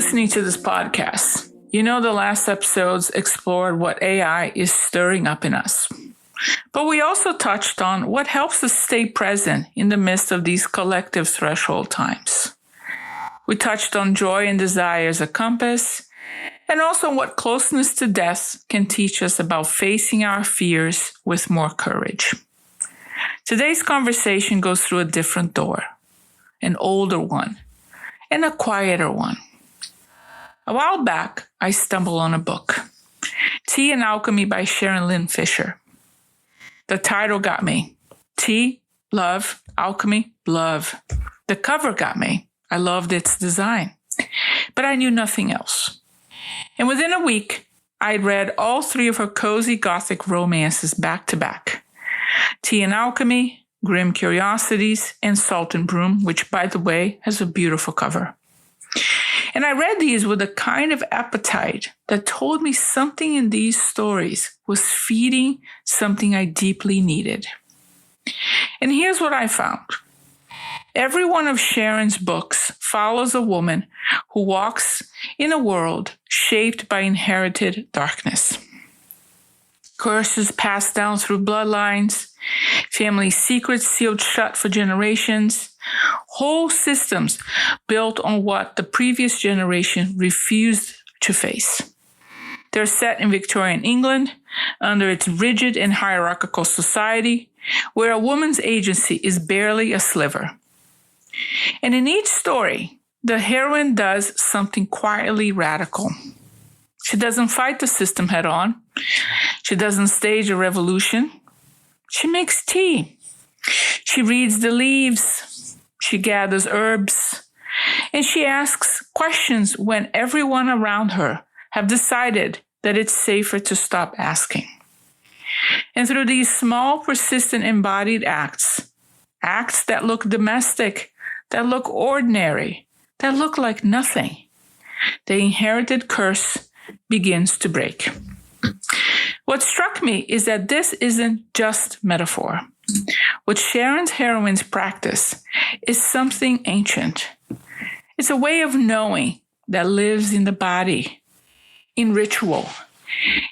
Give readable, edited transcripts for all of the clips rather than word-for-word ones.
listening to this podcast, you know the last episodes explored what AI is stirring up in us. But we also touched on what helps us stay present in the midst of these collective threshold times. We touched on joy and desire as a compass, and also what closeness to death can teach us about facing our fears with more courage. Today's conversation goes through a different door, an older one, and a quieter one. A while back, I stumbled on a book, Tea and Alchemy by Sharon Lynn Fisher. The title got me. Tea, love, alchemy, love. The cover got me. I loved its design, but I knew nothing else. And within a week, I read all three of her cozy gothic romances back to back. Tea and Alchemy, Grim Curiosities, and Salt and Broom, which, by the way, has a beautiful cover. And I read these with a kind of appetite that told me something in these stories was feeding something I deeply needed. And here's what I found. Every one of Sharon's books follows a woman who walks in a world shaped by inherited darkness. Curses passed down through bloodlines, family secrets sealed shut for generations, whole systems built on what the previous generation refused to face. They're set in Victorian England, under its rigid and hierarchical society, where a woman's agency is barely a sliver. And in each story, the heroine does something quietly radical. She doesn't fight the system head on. She doesn't stage a revolution. She makes tea. She reads the leaves. She gathers herbs. And she asks questions when everyone around her have decided that it's safer to stop asking. And through these small, persistent, embodied acts that look domestic, that look ordinary, that look like nothing, the inherited curse begins to break. What struck me is that this isn't just metaphor. What Sharon's heroines practice is something ancient. It's a way of knowing that lives in the body, in ritual,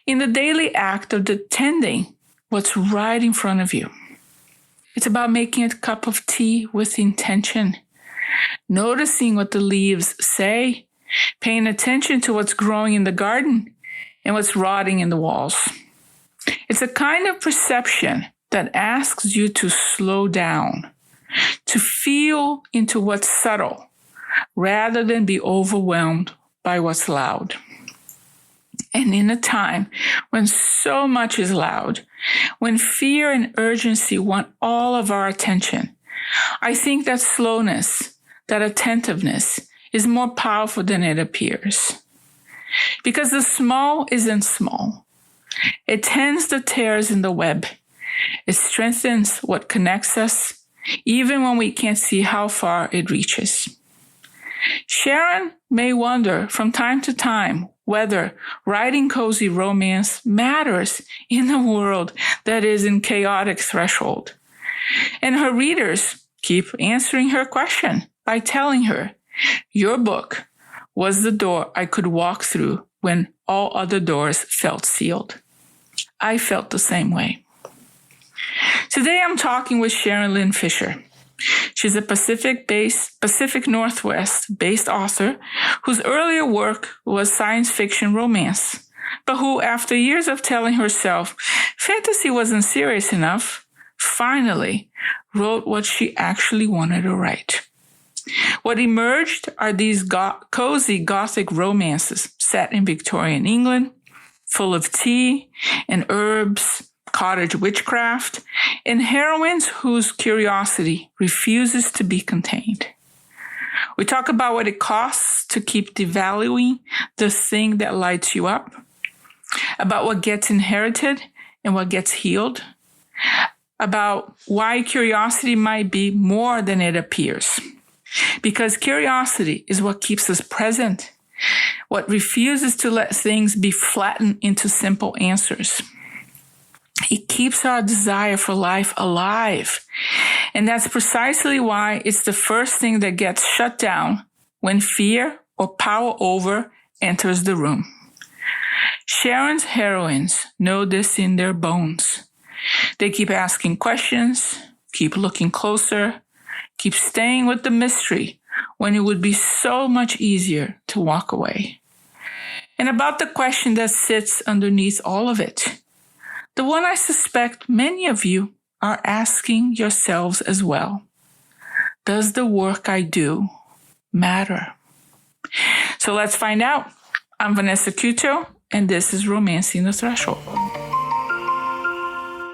in the daily act of tending what's right in front of you. It's about making a cup of tea with intention, noticing what the leaves say, paying attention to what's growing in the garden and what's rotting in the walls. It's a kind of perception that asks you to slow down, to feel into what's subtle, rather than be overwhelmed by what's loud. And in a time when so much is loud, when fear and urgency want all of our attention, I think that slowness, that attentiveness, is more powerful than it appears. Because the small isn't small. It tends the tears in the web. It strengthens what connects us, even when we can't see how far it reaches. Sharon may wonder from time to time whether writing cozy romance matters in a world that is in chaotic threshold. And her readers keep answering her question by telling her, "Your book was the door I could walk through when all other doors felt sealed." I felt the same way. Today I'm talking with Sharon Lynn Fisher. She's a Pacific Northwest-based author whose earlier work was science fiction romance, but who, after years of telling herself fantasy wasn't serious enough, finally wrote what she actually wanted to write. What emerged are these cozy gothic romances set in Victorian England, full of tea and herbs, cottage witchcraft, and heroines whose curiosity refuses to be contained. We talk about what it costs to keep devaluing the thing that lights you up, about what gets inherited and what gets healed, about why curiosity might be more than it appears. Because curiosity is what keeps us present, what refuses to let things be flattened into simple answers. It keeps our desire for life alive. And that's precisely why it's the first thing that gets shut down when fear or power over enters the room. Sharon's heroines know this in their bones. They keep asking questions, keep looking closer, keep staying with the mystery when it would be so much easier to walk away. And about the question that sits underneath all of it, the one I suspect many of you are asking yourselves as well. Does the work I do matter? So let's find out. I'm Vanessa Cuto, and this is Romancing the Threshold.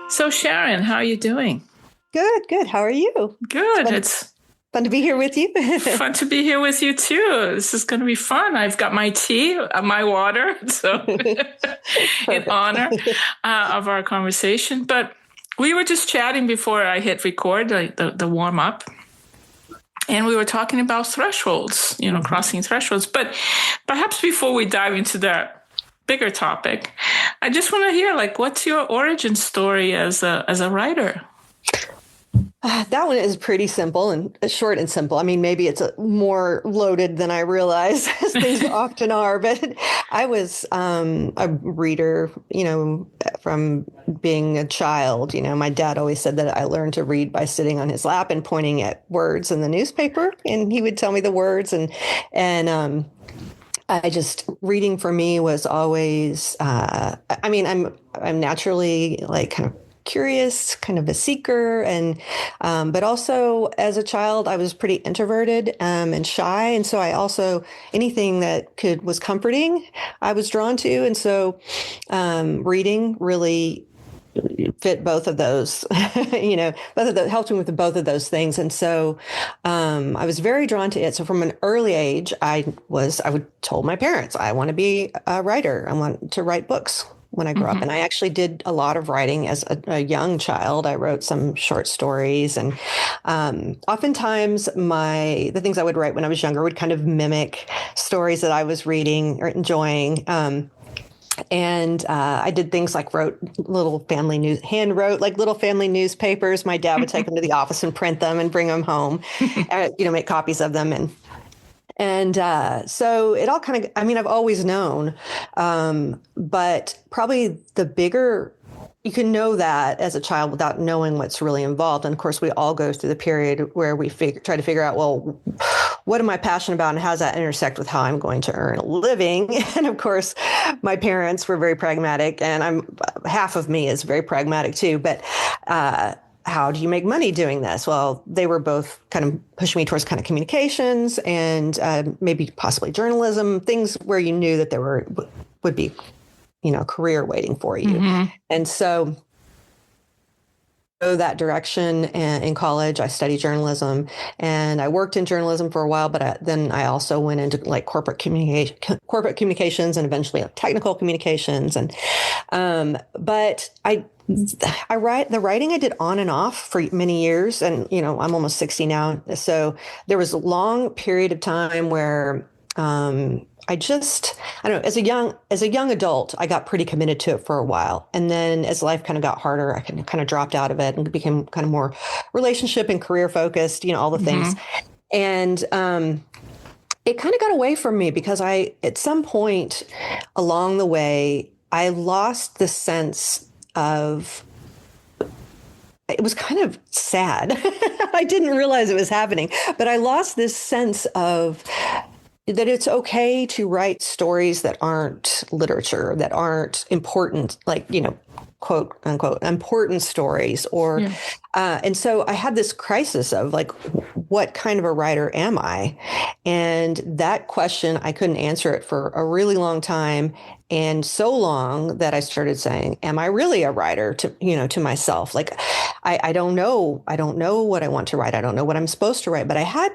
So Sharon, how are you doing? Good. How are you? Good. It's fun to be here with you. Fun to be here with you too. This is going to be fun. I've got my tea, my water, so in honor of our conversation. But we were just chatting before I hit record, the warm up, and we were talking about thresholds, crossing thresholds. But perhaps before we dive into that bigger topic, I just want to hear, what's your origin story as a writer? That one is pretty simple and short and simple. I mean, maybe it's more loaded than I realize, as things often are. But I was a reader, from being a child. My dad always said that I learned to read by sitting on his lap and pointing at words in the newspaper, and he would tell me the words. And I just, reading for me was always, I'm naturally kind of curious, kind of a seeker, and but also as a child I was pretty introverted and shy, and so I also, anything that was comforting I was drawn to, and so reading really fit both of those. Helped me with both of those things, and so I was very drawn to it. So from an early age, I would told my parents I want to be a writer. I want to write books when I grew up. And I actually did a lot of writing as a young child. I wrote some short stories, and oftentimes the things I would write when I was younger would kind of mimic stories that I was reading or enjoying. And I did things like wrote little family little family newspapers. My dad would take them to the office and print them and bring them home, make copies of them. And so it all kind of, I've always known, but probably the bigger, you can know that as a child without knowing what's really involved. And of course, we all go through the period where we try to figure out, well, what am I passionate about, and how does that intersect with how I'm going to earn a living? And of course, my parents were very pragmatic, and half of me is very pragmatic too. But how do you make money doing this? Well, they were both kind of pushing me towards kind of communications and maybe possibly journalism, things where you knew that there would be, career waiting for you. Mm-hmm. And so that direction. And in college, I studied journalism, and I worked in journalism for a while, but then I also went into corporate communications and eventually technical communications. And but the writing I did on and off for many years, and I'm almost 60 now, so there was a long period of time where I don't know, as a young adult, I got pretty committed to it for a while. And then as life kind of got harder, I kind of dropped out of it and became kind of more relationship and career focused, all the things. And it kind of got away from me because at some point along the way, I lost the sense of, it was kind of sad. I didn't realize it was happening, but I lost this sense of that it's okay to write stories that aren't literature, that aren't important, quote unquote, important stories, and so I had this crisis of what kind of a writer am I? And that question, I couldn't answer it for a really long time. And so long that I started saying, am I really a writer to myself? I don't know. I don't know what I want to write. I don't know what I'm supposed to write, but I had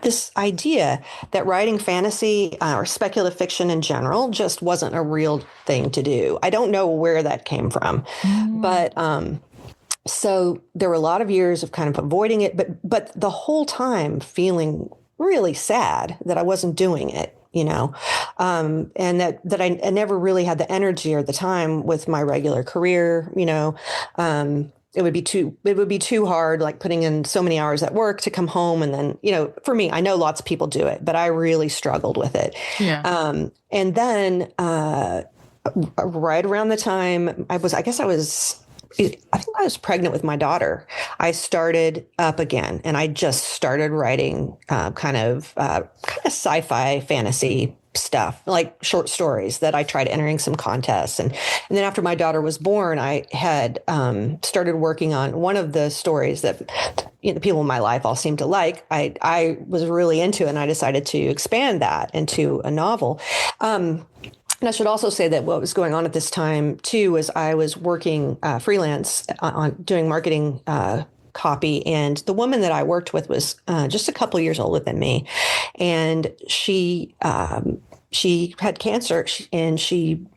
this idea that writing fantasy or speculative fiction in general just wasn't a real thing to do. I don't know where that came from, but so there were a lot of years of kind of avoiding it, but the whole time feeling really sad that I wasn't doing it, and that I never really had the energy or the time with my regular career, it would be too hard, like putting in so many hours at work to come home. And then, for me, I know lots of people do it, but I really struggled with it. Yeah. And then right around the time I think I was pregnant with my daughter. I started up again, and I just started writing kind of sci-fi fantasy stuff, like short stories that I tried entering some contests. And then after my daughter was born, I had started working on one of the stories that the people in my life all seemed to like. I was really into it, and I decided to expand that into a novel. And I should also say that what was going on at this time, too, was I was working freelance on doing marketing copy. And the woman that I worked with was just a couple years older than me. And she had cancer, and she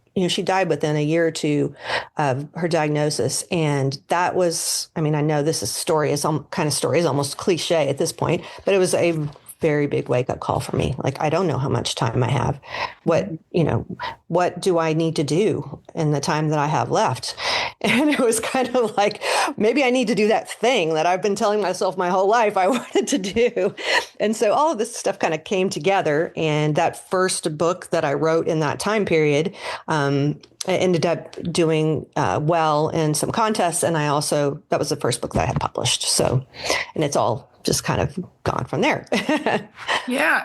died within a year or two of her diagnosis. And that was, I know this story is almost cliche at this point, but it was a very big wake up call for me. Like, I don't know how much time I have. What do I need to do in the time that I have left? And it was kind of like, maybe I need to do that thing that I've been telling myself my whole life I wanted to do. And so all of this stuff kind of came together. And that first book that I wrote in that time period, I ended up doing well in some contests. And that was the first book that I had published. So, and it's all just kind of gone from there. Yeah.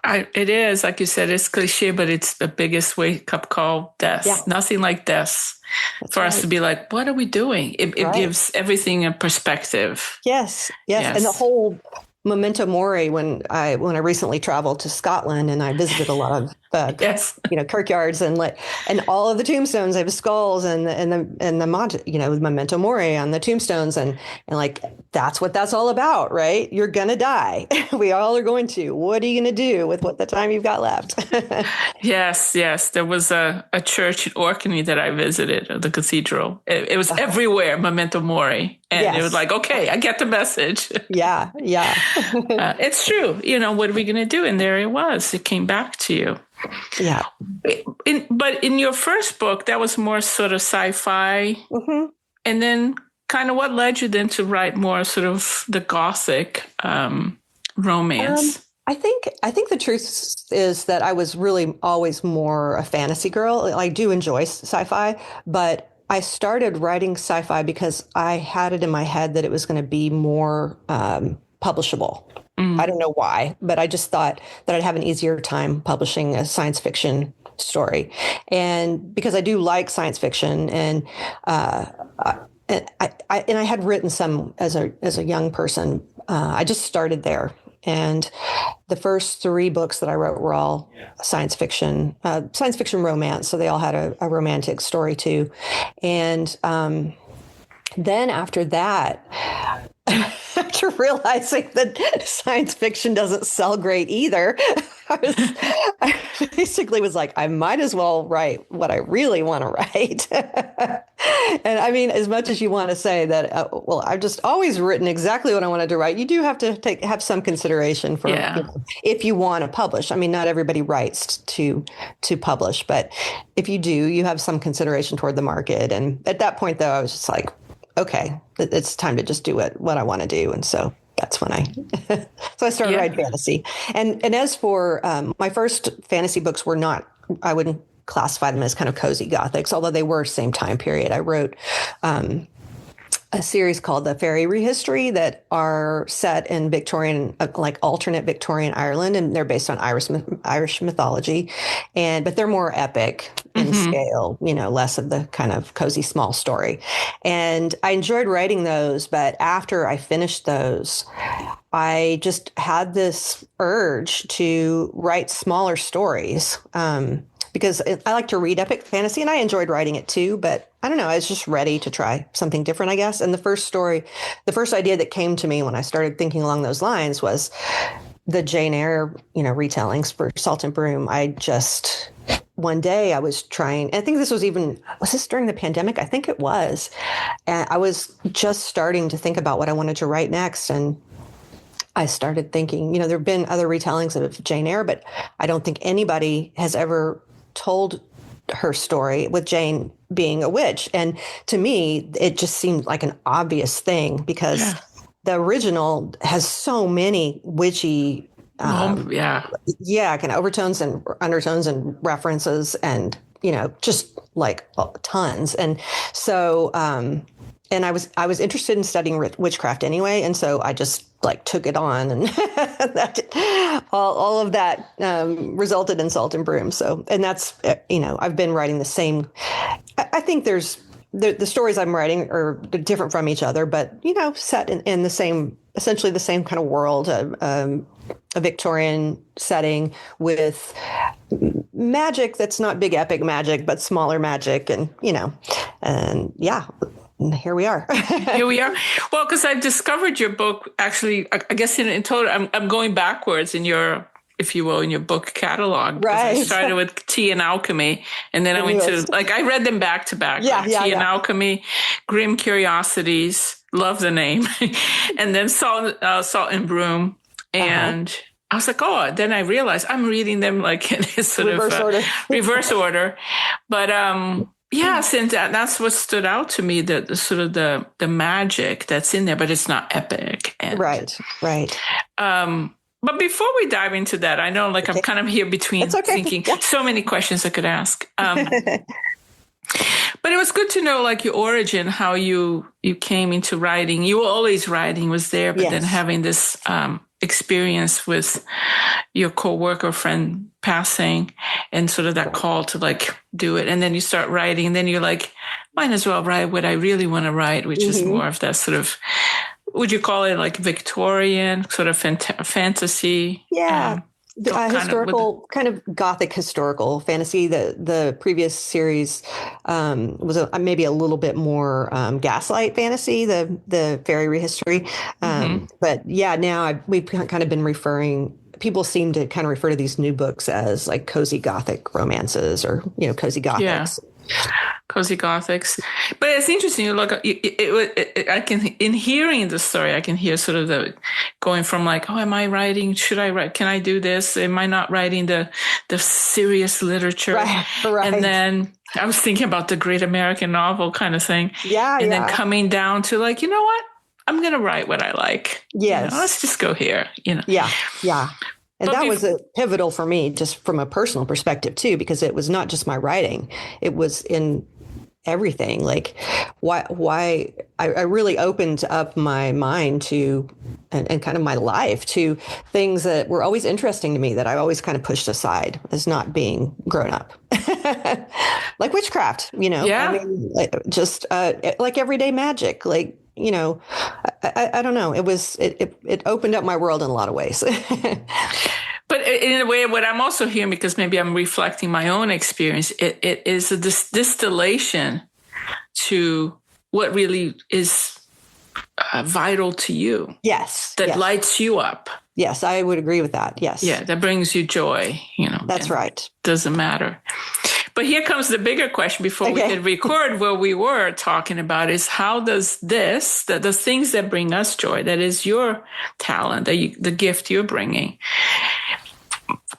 It is, like you said, it's cliche, but it's the biggest wake up call, death. Yeah. Nothing like death. That's for us to be like, what are we doing? It gives everything a perspective. Yes. And the whole memento mori, when I recently traveled to Scotland, and I visited a lot of kirkyards, and all of the tombstones have skulls and the memento mori on the tombstones, and like that's what that's all about, right? You're gonna die. We all are going to. What are you gonna do with what the time you've got left? Yes. There was a church in Orkney that I visited, the cathedral. It was everywhere, memento mori, and it was like, okay, I get the message. Yeah. It's true. What are we gonna do? And there it was. It came back to you. Yeah. But in your first book, that was more sort of sci-fi. Mm-hmm. And then kind of what led you then to write more sort of the gothic romance? I think the truth is that I was really always more a fantasy girl. I do enjoy sci-fi, but I started writing sci-fi because I had it in my head that it was going to be more publishable. I don't know why, but I just thought that I'd have an easier time publishing a science fiction story. And because I do like science fiction, and I had written some as a young person. I just started there. And the first 3 books that I wrote were all science fiction romance. So they all had a romantic story too. And then after that, after realizing that science fiction doesn't sell great either, I basically was like, I might as well write what I really want to write. And as much as you want to say that, I've just always written exactly what I wanted to write, you do have to have some consideration for if you want to publish. Not everybody writes to publish, but if you do, you have some consideration toward the market. And at that point, though, I was just like, okay, it's time to just do what I want to do. And so that's when I started writing fantasy. And as for my first fantasy books were not, I wouldn't classify them as kind of cozy gothics, although they were same time period. I wrote a series called The Fairy Rehistory that are set in Victorian, alternate Victorian Ireland, and they're based on Irish mythology, but they're more epic in scale, less of the kind of cozy small story. And I enjoyed writing those, but after I finished those, I just had this urge to write smaller stories. Because I like to read epic fantasy, and I enjoyed writing it too, but I don't know, I was just ready to try something different, I guess. And the first idea that came to me when I started thinking along those lines was the Jane Eyre, retellings for Salt and Broom. One day I was trying, I think was this during the pandemic? I think it was. And I was just starting to think about what I wanted to write next. And I started thinking, there have been other retellings of Jane Eyre, but I don't think anybody has ever told her story with Jane being a witch. And to me, it just seemed like an obvious thing because the original has so many witchy, kind of overtones and undertones and references and, just like tons. And so, and I was interested in studying witchcraft anyway. And so I just like took it on and all of that resulted in Salt and Broom. So, and that's, I've been writing the same. I think the stories I'm writing are different from each other, but, set in the same, essentially the same kind of world, a Victorian setting with magic that's not big epic magic, but smaller magic. And, and here we are. Here we are. Well, because I discovered your book, actually, I guess in total, I'm going backwards in your, if you will, in your book catalog. Right. I started with Tea and Alchemy, and then I went to, I read them back to back. Tea and Alchemy, Grim Curiosities, love the name, and then Salt and Broom. And I was like, then I realized I'm reading them like in this sort of reverse order. But, since that's what stood out to me, the sort of the magic that's in there, but it's not epic. And, right. But before we dive into that, I know I'm kind of here between thinking so many questions I could ask. But it was good to know your origin, how you came into writing. You were always writing, was there, but then having this experience with your coworker friend passing and sort of that call to do it. And then you start writing and then you're like, might as well write what I really want to write, which is more of that sort of, would you call it Victorian sort of fantasy? Yeah. Historical, kind of gothic historical fantasy. The previous series was maybe a little bit more gaslight fantasy, the fairy rehistory. But now we've kind of been referring. People seem to kind of refer to these new books as cozy gothic romances or cozy gothics. Yeah. Cozy Gothics. But it's interesting. You look, I can, in hearing the story, I can hear sort of the going from am I writing? Should I write? Can I do this? Am I not writing the serious literature? Right. And then I was thinking about the great American novel kind of thing. And then coming down to you know what? I'm going to write what I like. Yes. Let's just go here, Yeah. And that was a pivotal for me, just from a personal perspective too, because it was not just my writing; it was in everything. Why I really opened up my mind to, and kind of my life to things that were always interesting to me that I always kind of pushed aside as not being grown up, like witchcraft. I mean, just like everyday magic, I don't know. It opened up my world in a lot of ways. But in a way, what I'm also hearing, because maybe I'm reflecting my own experience, it is a distillation to what really is vital to you. Yes. That lights you up. Yes, I would agree with that. Yes. Yeah, that brings you joy. That's right. Doesn't matter. But here comes the bigger question before we could record what we were talking about is how does the things that bring us joy, that is your talent, the gift you're bringing,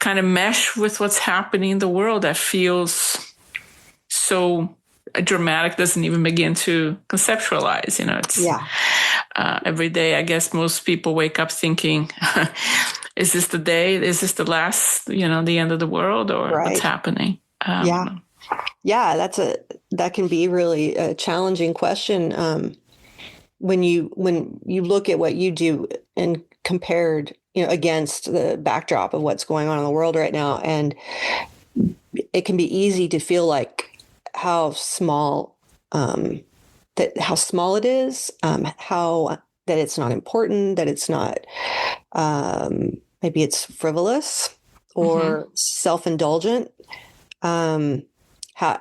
kind of mesh with what's happening in the world that feels so dramatic, doesn't even begin to conceptualize, every day, I guess most people wake up thinking, is this the day? Is this the last, the end of the world or what's happening? That can be really a challenging question. When you look at what you do and compared, against the backdrop of what's going on in the world right now, and it can be easy to feel like how small it is, how that it's not important, that it's not, maybe it's frivolous or self-indulgent. How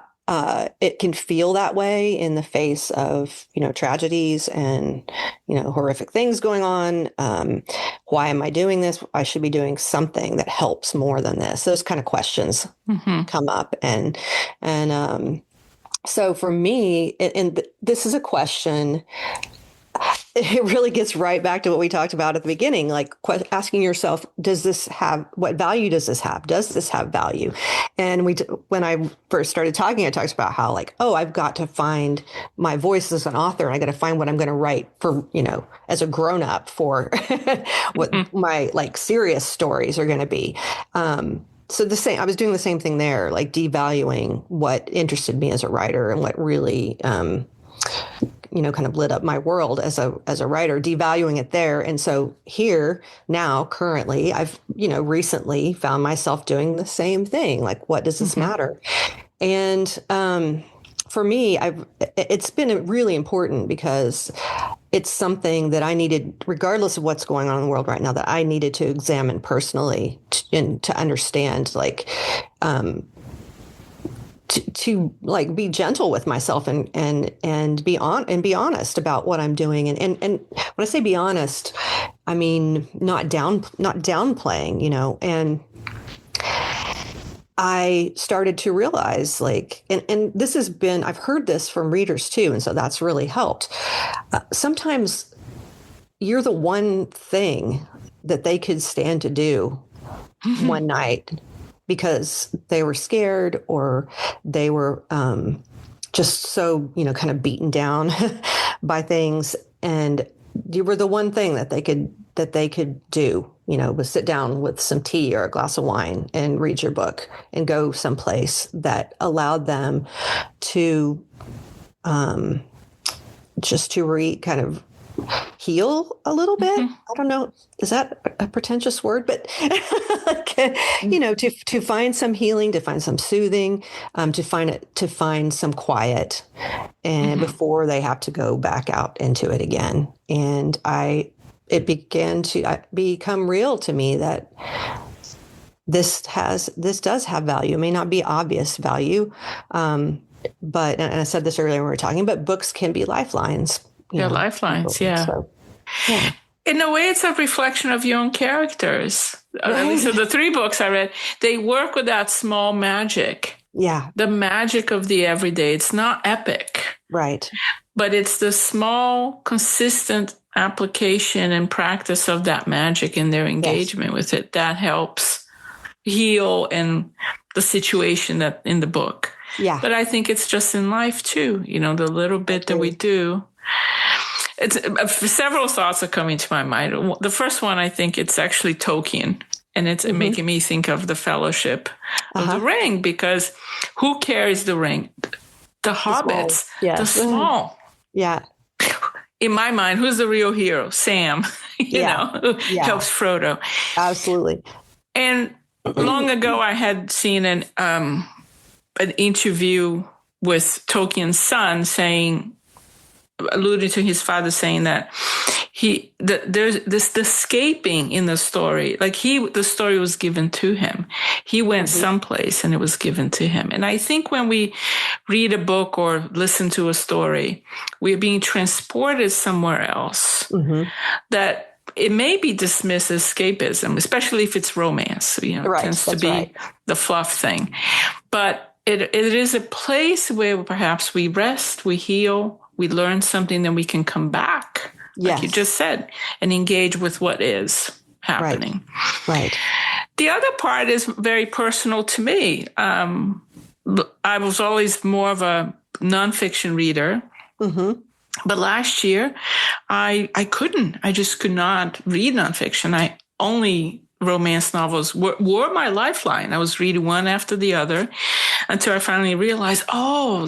it can feel that way in the face of, tragedies and, horrific things going on. Why am I doing this? I should be doing something that helps more than this. Those kind of questions come up. And so for me, and this is a question it really gets right back to what we talked about at the beginning, like asking yourself, what value does this have? Does this have value? And when I first started talking, I talked about how like, oh, I've got to find my voice as an author, and I got to find what I'm going to write for, as a grown up for what my like serious stories are going to be. So I was doing the same thing there, like devaluing what interested me as a writer and what really, kind of lit up my world as a writer, devaluing it there. And so here now, currently, I've, recently found myself doing the same thing. Like, what does this matter? And for me, it's been really important because it's something that I needed, regardless of what's going on in the world right now, that I needed to examine personally and to understand, like, to like be gentle with myself and be honest about what I'm doing. And when I say be honest, I mean, not downplaying, and I started to realize like, and this has been, I've heard this from readers too. And so that's really helped. Sometimes you're the one thing that they could stand to do one night because they were scared or they were just so, kind of beaten down by things. And you were the one thing that they could do, was sit down with some tea or a glass of wine and read your book and go someplace that allowed them to just to kind of heal a little bit. I don't know. Is that a pretentious word? But, to find some healing, to find some soothing, to find some quiet and before they have to go back out into it again. And it began to become real to me that this does have value. It may not be obvious value. But, and I said this earlier when we were talking, but books can be lifelines. Lifelines, yeah. So, yeah. In a way, it's a reflection of your own characters. At least of the 3 books I read, they work with that small magic. Yeah. The magic of the everyday. It's not epic. Right. But it's the small, consistent application and practice of that magic and their engagement with it that helps heal in the situation that in the book. Yeah. But I think it's just in life too, the little bit that we do. It's several thoughts are coming to my mind. The first one, I think it's actually Tolkien, and it's making me think of the Fellowship of the Ring, because who carries the ring? The hobbits, the small. Yeah. In my mind, who's the real hero? Sam, who helps Frodo. Absolutely. And long ago, I had seen an interview with Tolkien's son alluding to his father saying that there's this escaping in the story. Like the story was given to him. He went someplace and it was given to him. And I think when we read a book or listen to a story, we're being transported somewhere else that it may be dismissed as escapism, especially if it's romance. It tends to be the fluff thing. But it is a place where perhaps we rest, we heal, we learn something, then we can come back, like you just said, and engage with what is happening. Right. The other part is very personal to me. I was always more of a nonfiction reader. But last year, I just could not read nonfiction. Only romance novels were my lifeline. I was reading one after the other until I finally realized,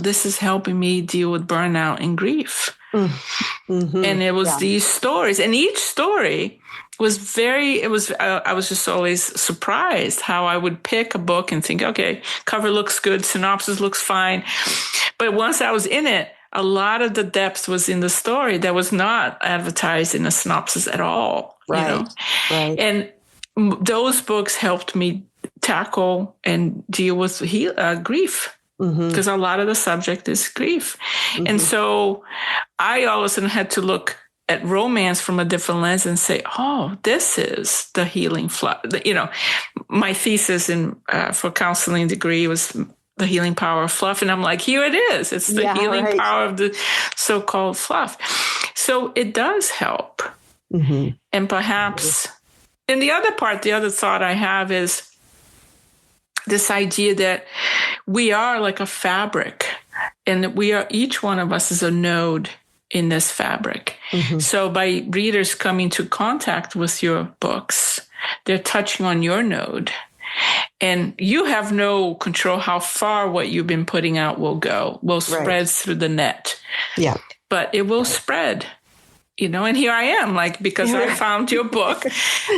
this is helping me deal with burnout and grief. And it was these stories, and each story was I was just always surprised how I would pick a book and think, okay, cover looks good, synopsis looks fine. But once I was in it, a lot of the depth was in the story that was not advertised in the synopsis at all. Right. And those books helped me tackle and deal with grief, because a lot of the subject is grief. And so I all of a sudden had to look at romance from a different lens and say, this is the healing fluff. My thesis for counseling degree was the healing power of fluff. And I'm like, here it is. It's the healing power of the so-called fluff. So it does help. Mm-hmm. And perhaps, and the other part, the other thought I have is this idea that we are like a fabric, and that we are, each one of us is a node in this fabric. Mm-hmm. So by readers coming to contact with your books, they're touching on your node. And you have no control how far what you've been putting out will spread through the net. Yeah. But it will spread, and here I am, like, because I found your book,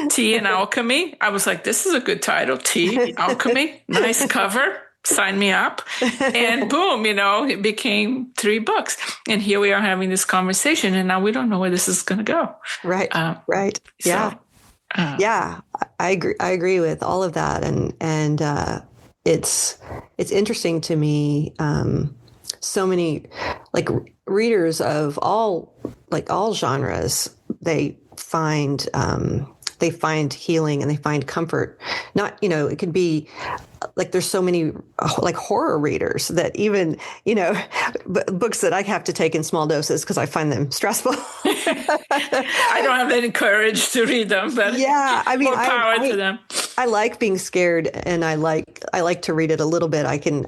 Tea and Alchemy. I was like, this is a good title, Tea, Alchemy, nice cover, sign me up. And boom, it became 3 books. And here we are having this conversation, and now we don't know where this is going to go. Right. Right. Yeah. So, yeah, I agree. I agree with all of that, and it's interesting to me. So many readers of all genres, they find healing and they find comfort. Not, it can be there's so many horror readers that even, books that I have to take in small doses because I find them stressful. I don't have any courage to read them, but yeah, I mean, more power to them. I like being scared, and I like to read it a little bit. I can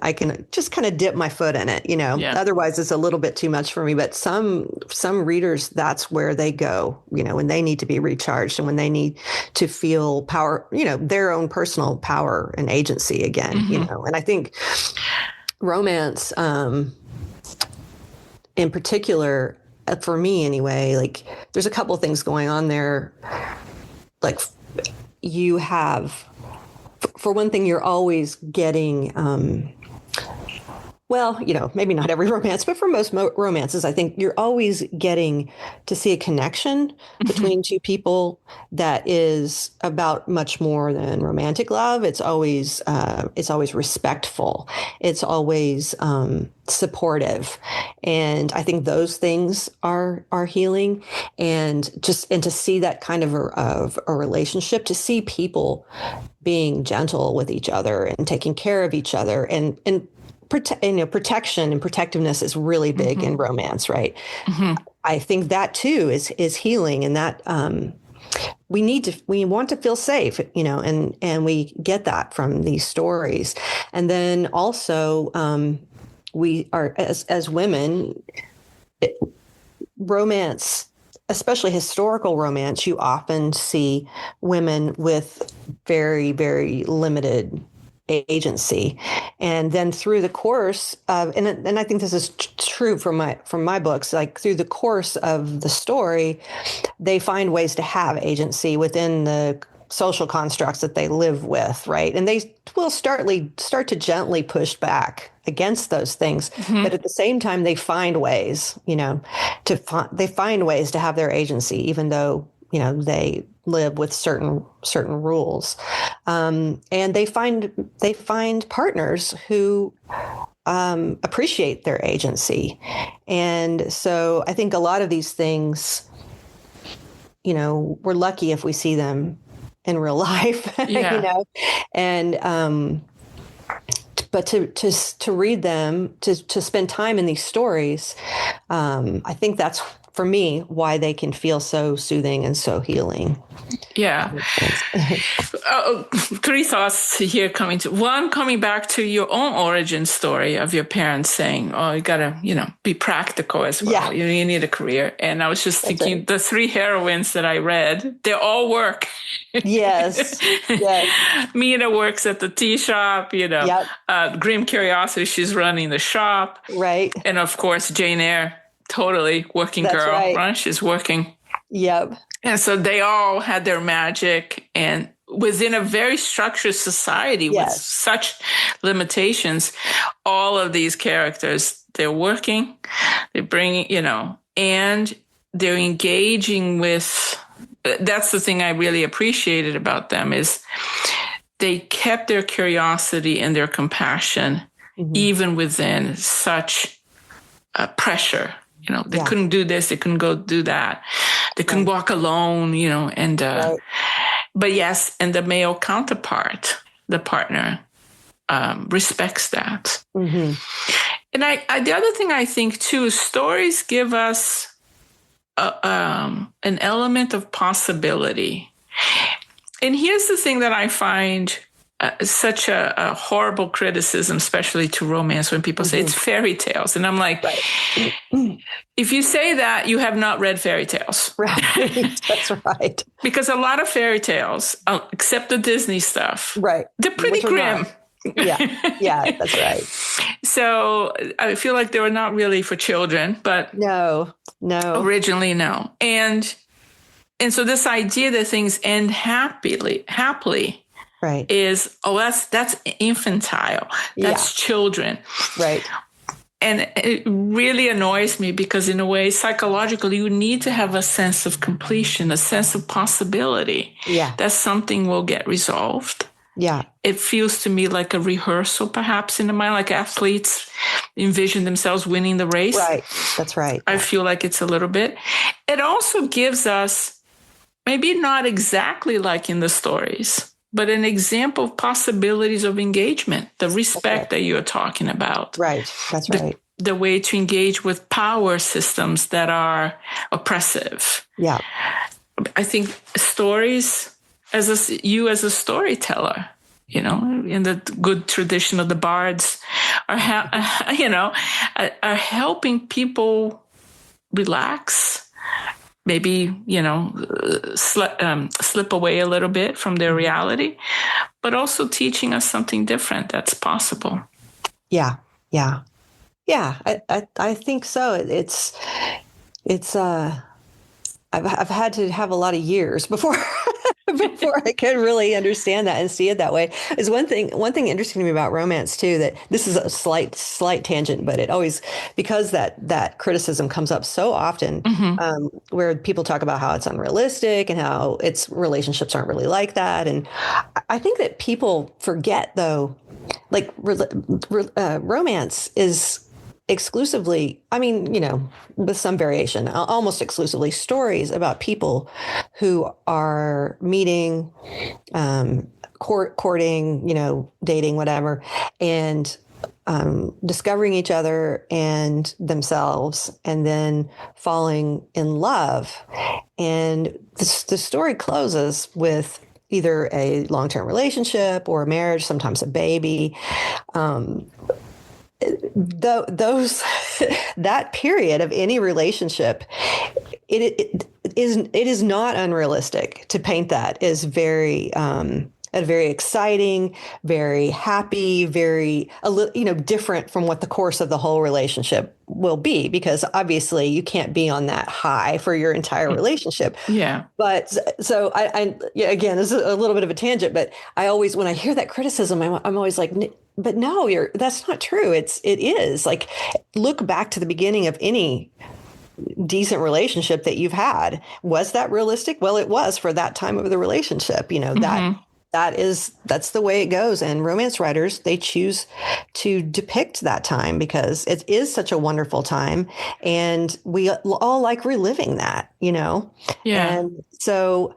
just kind of dip my foot in it, Yeah. Otherwise it's a little bit too much for me. But some readers, that's where they go, when they need to be recharged and when they need to feel power, their own personal power and agency again, and I think romance, in particular, for me anyway, there's a couple of things going on there. You have, for one thing, you're always getting, maybe not every romance, but for most romances, I think you're always getting to see a connection between two people that is about much more than romantic love. It's always respectful. It's always supportive, and I think those things are healing. And to see that kind of a relationship, to see people being gentle with each other and taking care of each other, and protection and protectiveness is really big in romance, right? I think that too is healing, and that we want to feel safe, and we get that from these stories. And then also, we are, as women, romance, especially historical romance, you often see women with very, very limited agency. And then through the course of, and I think this is true from my books, through the course of the story, they find ways to have agency within the social constructs that they live with, right? And they will start to gently push back against those things, but at the same time, they find ways, they find ways to have their agency, even though they live with certain rules, and they find partners who appreciate their agency. And so I think a lot of these things, we're lucky if we see them in real life, and but to read them, to spend time in these stories, I think that's, for me, why they can feel so soothing and so healing. Yeah. 3 thoughts here coming back to your own origin story of your parents saying, oh, you gotta, be practical as well. Yeah. You need a career. And I was just thinking, the 3 heroines that I read, they all work. Yes. Yes. Mina works at the tea shop, Yep. Grim Curiosity, she's running the shop. Right. And of course, Jane Eyre, totally working girl, right? She's working. Yep. And so they all had their magic, and within a very structured society with such limitations, all of these characters, they're working, they're bringing, and they're engaging with, that's the thing I really appreciated about them, is they kept their curiosity and their compassion, even within such pressure. They couldn't do this, they couldn't go do that. They couldn't walk alone, and, but yes, and the male counterpart, the partner, respects that. And the other thing I think too, stories give us an element of possibility. And here's the thing that I find such a horrible criticism, especially to romance, when people say it's fairy tales. And I'm like, if you say that, you have not read fairy tales. Right. That's right. Because a lot of fairy tales, except the Disney stuff, right, they're pretty grim. Yeah, that's right. So I feel like they were not really for children, but no, originally, no. And so this idea that things end happily, right, is, that's infantile. That's children. Right. And it really annoys me because in a way, psychologically, you need to have a sense of completion, a sense of possibility. Yeah. That something will get resolved. Yeah. It feels to me like a rehearsal, perhaps, in the mind, like athletes envision themselves winning the race. Right. That's right. I feel like it's a little bit. It also gives us, maybe not exactly like in the stories, but an example of possibilities of engagement, the respect that you're talking about. Right. That's right. The way to engage with power systems that are oppressive. Yeah. I think stories, you as a storyteller, in the good tradition of the bards, are helping people relax, maybe, slip away a little bit from their reality, but also teaching us something different that's possible. Yeah. Yeah. Yeah. I think so. I've had to have a lot of years before I could really understand that and see it that way. Is one thing interesting to me about romance too, that this is a slight tangent, but it always, because that criticism comes up so often, where people talk about how it's unrealistic and how its relationships aren't really like that. And I think that people forget, though, like romance is exclusively, with some variation, almost exclusively stories about people who are meeting, courting, dating, whatever, and discovering each other and themselves, and then falling in love. And the story closes with either a long-term relationship or a marriage, sometimes a baby. That period of any relationship, it is not unrealistic to paint that as very exciting, very happy, very different from what the course of the whole relationship will be, because obviously you can't be on that high for your entire relationship. Yeah. But so I again, this is a little bit of a tangent, but I always, when I hear that criticism, I'm always like, but no, that's not true. It is like, look back to the beginning of any decent relationship that you've had. Was that realistic? Well, it was for that time of the relationship, that's the way it goes. And romance writers, they choose to depict that time because it is such a wonderful time. And we all like reliving that, Yeah. And so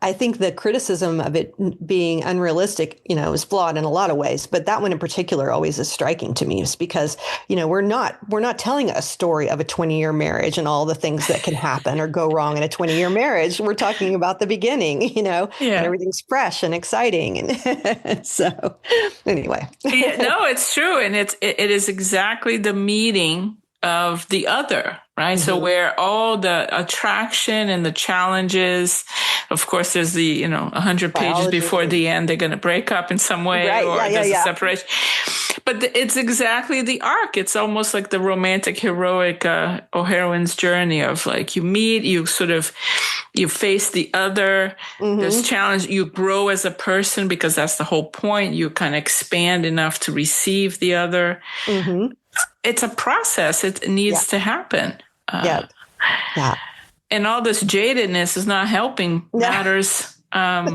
I think the criticism of it being unrealistic, is flawed in a lot of ways. But that one in particular always is striking to me, is because, we're not telling a story of a 20-year marriage and all the things that can happen or go wrong in a 20-year marriage. We're talking about the beginning, and everything's fresh and exciting. And so anyway. No, it's true. And it is exactly the meeting of the other, right? So where all the attraction and the challenges, of course, there's the, 100 pages before the end, they're going to break up in some way, or there's a separation. But it's exactly the arc. It's almost like the romantic heroic or heroine's journey of, like, you meet, you face the other, there's challenge, you grow as a person, because that's the whole point. You kind of expand enough to receive the other. It's a process. It needs to happen. Yeah. And all this jadedness is not helping matters, at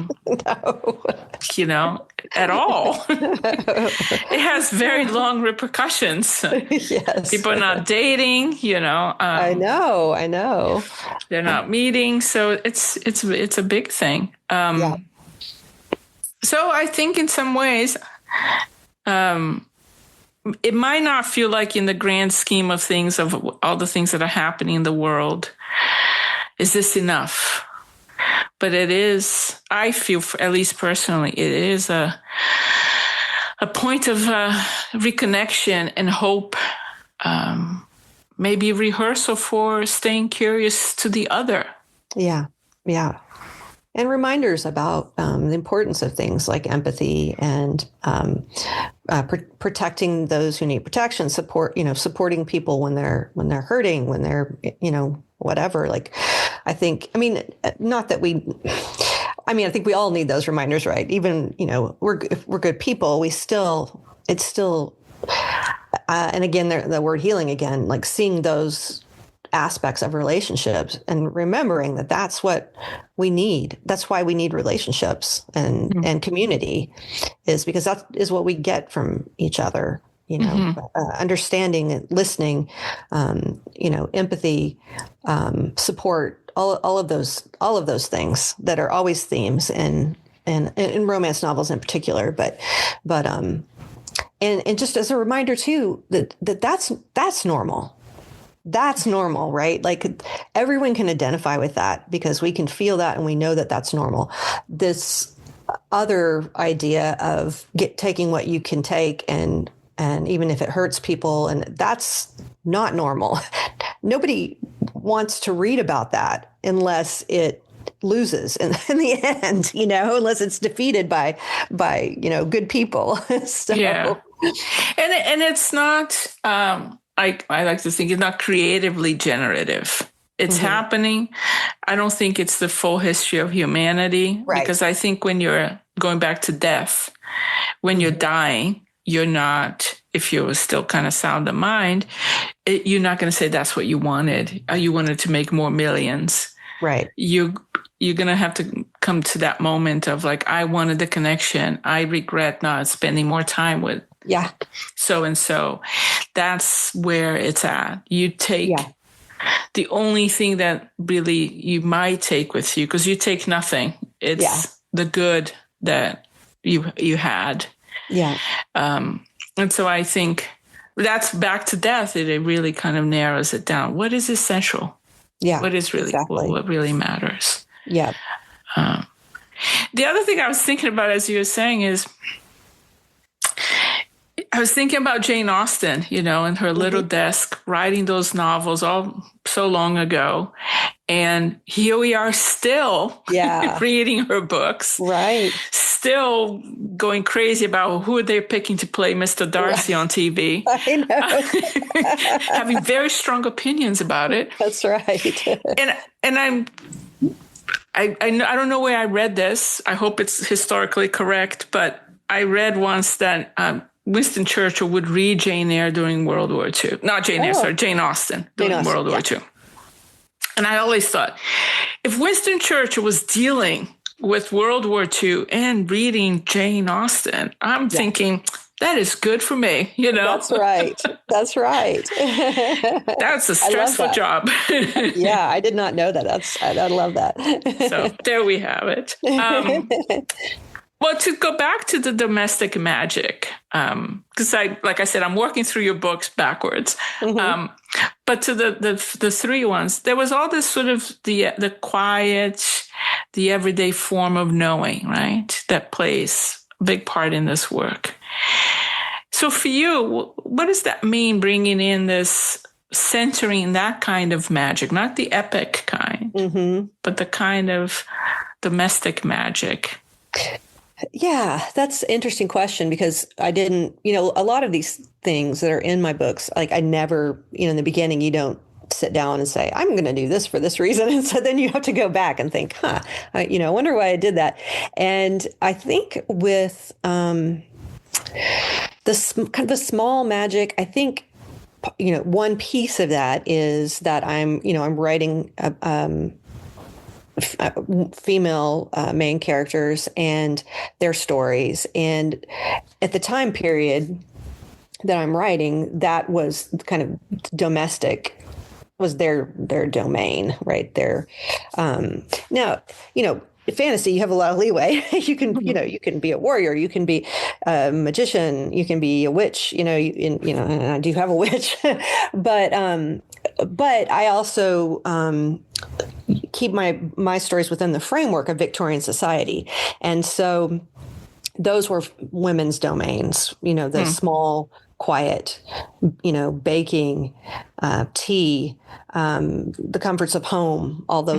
all. It has very long repercussions. Yes. People are not dating, I know. They're not meeting. So it's a big thing. So I think in some ways, it might not feel like, in the grand scheme of things, of all the things that are happening in the world, is this enough? But it is, I feel, at least personally, it is a point of reconnection and hope, maybe rehearsal for staying curious to the other. Yeah, yeah. And reminders about the importance of things like empathy and protecting those who need protection, supporting people when they're hurting, when they're, whatever. Like, I think we all need those reminders, right? Even, if we're good people, it's still, and again, the word healing again, like seeing those aspects of relationships and remembering that that's what we need. That's why we need relationships and community, is because that is what we get from each other, understanding and listening, empathy, support, all of those things that are always themes in romance novels in particular, but and just as a reminder too, that's normal. That's normal, right? Like everyone can identify with that because we can feel that and we know that that's normal. This other idea of taking what you can take and even if it hurts people, and that's not normal. Nobody wants to read about that unless it loses in the end, unless it's defeated by good people. So. Yeah. And it's not, I like to think it's not creatively generative. It's happening. I don't think it's the full history of humanity, right? Because I think when you're going back to death, when you're dying, you're not, if you're still kind of sound of mind, you're not going to say that's what you wanted. You wanted to make more millions. Right. You're going to have to come to that moment of like, I wanted the connection. I regret not spending more time with so-and-so. That's where it's at. You take the only thing that really you might take with you, because you take nothing. It's the good that you had. Yeah. And so I think that's back to death. It really kind of narrows it down. What is essential? Yeah. What is really cool? What really matters? Yeah. The other thing I was thinking about as you were saying is, I was thinking about Jane Austen, in her little desk, writing those novels all so long ago. And here we are still reading her books. Right. Still going crazy about who they're picking to play Mr. Darcy on TV. I know. Having very strong opinions about it. That's right. And I don't know where I read this. I hope it's historically correct, but I read once that Winston Churchill would read Jane Eyre during World War II. Not Jane Eyre, sorry, Jane Austen during World War II. And I always thought, if Winston Churchill was dealing with World War II and reading Jane Austen, I'm thinking, that is good for me, That's right. That's right. That's a stressful job. Yeah, I did not know that. I love that. So there we have it. Well, to go back to the domestic magic, because like I said, I'm working through your books backwards. But to the three ones, there was all this sort of the quiet, the everyday form of knowing, right? That plays a big part in this work. So for you, what does that mean, bringing in this, centering that kind of magic, not the epic kind, but the kind of domestic magic? Yeah, that's an interesting question, because I didn't, a lot of these things that are in my books, like I never, in the beginning, you don't sit down and say, I'm going to do this for this reason. And so then you have to go back and think, I wonder why I did that. And I think with the small magic, I think, one piece of that is that I'm writing female main characters and their stories. And at the time period that I'm writing, that was kind of domestic, was their domain, right there. Now, fantasy, you have a lot of leeway. You can, you can be a warrior, you can be a magician, you can be a witch, and I do have a witch, but but I also keep my stories within the framework of Victorian society. And so those were women's domains, the small, quiet, baking, tea, the comforts of home, all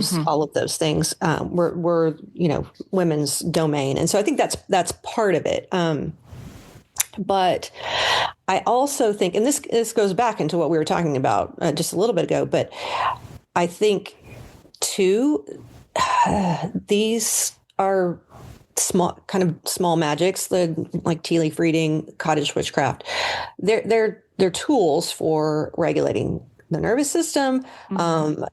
of those things were women's domain. And so I think that's part of it. But I also think, and this goes back into what we were talking about just a little bit ago, but I think too, these are small magics, like tea leaf reading, cottage witchcraft. They're tools for regulating the nervous system.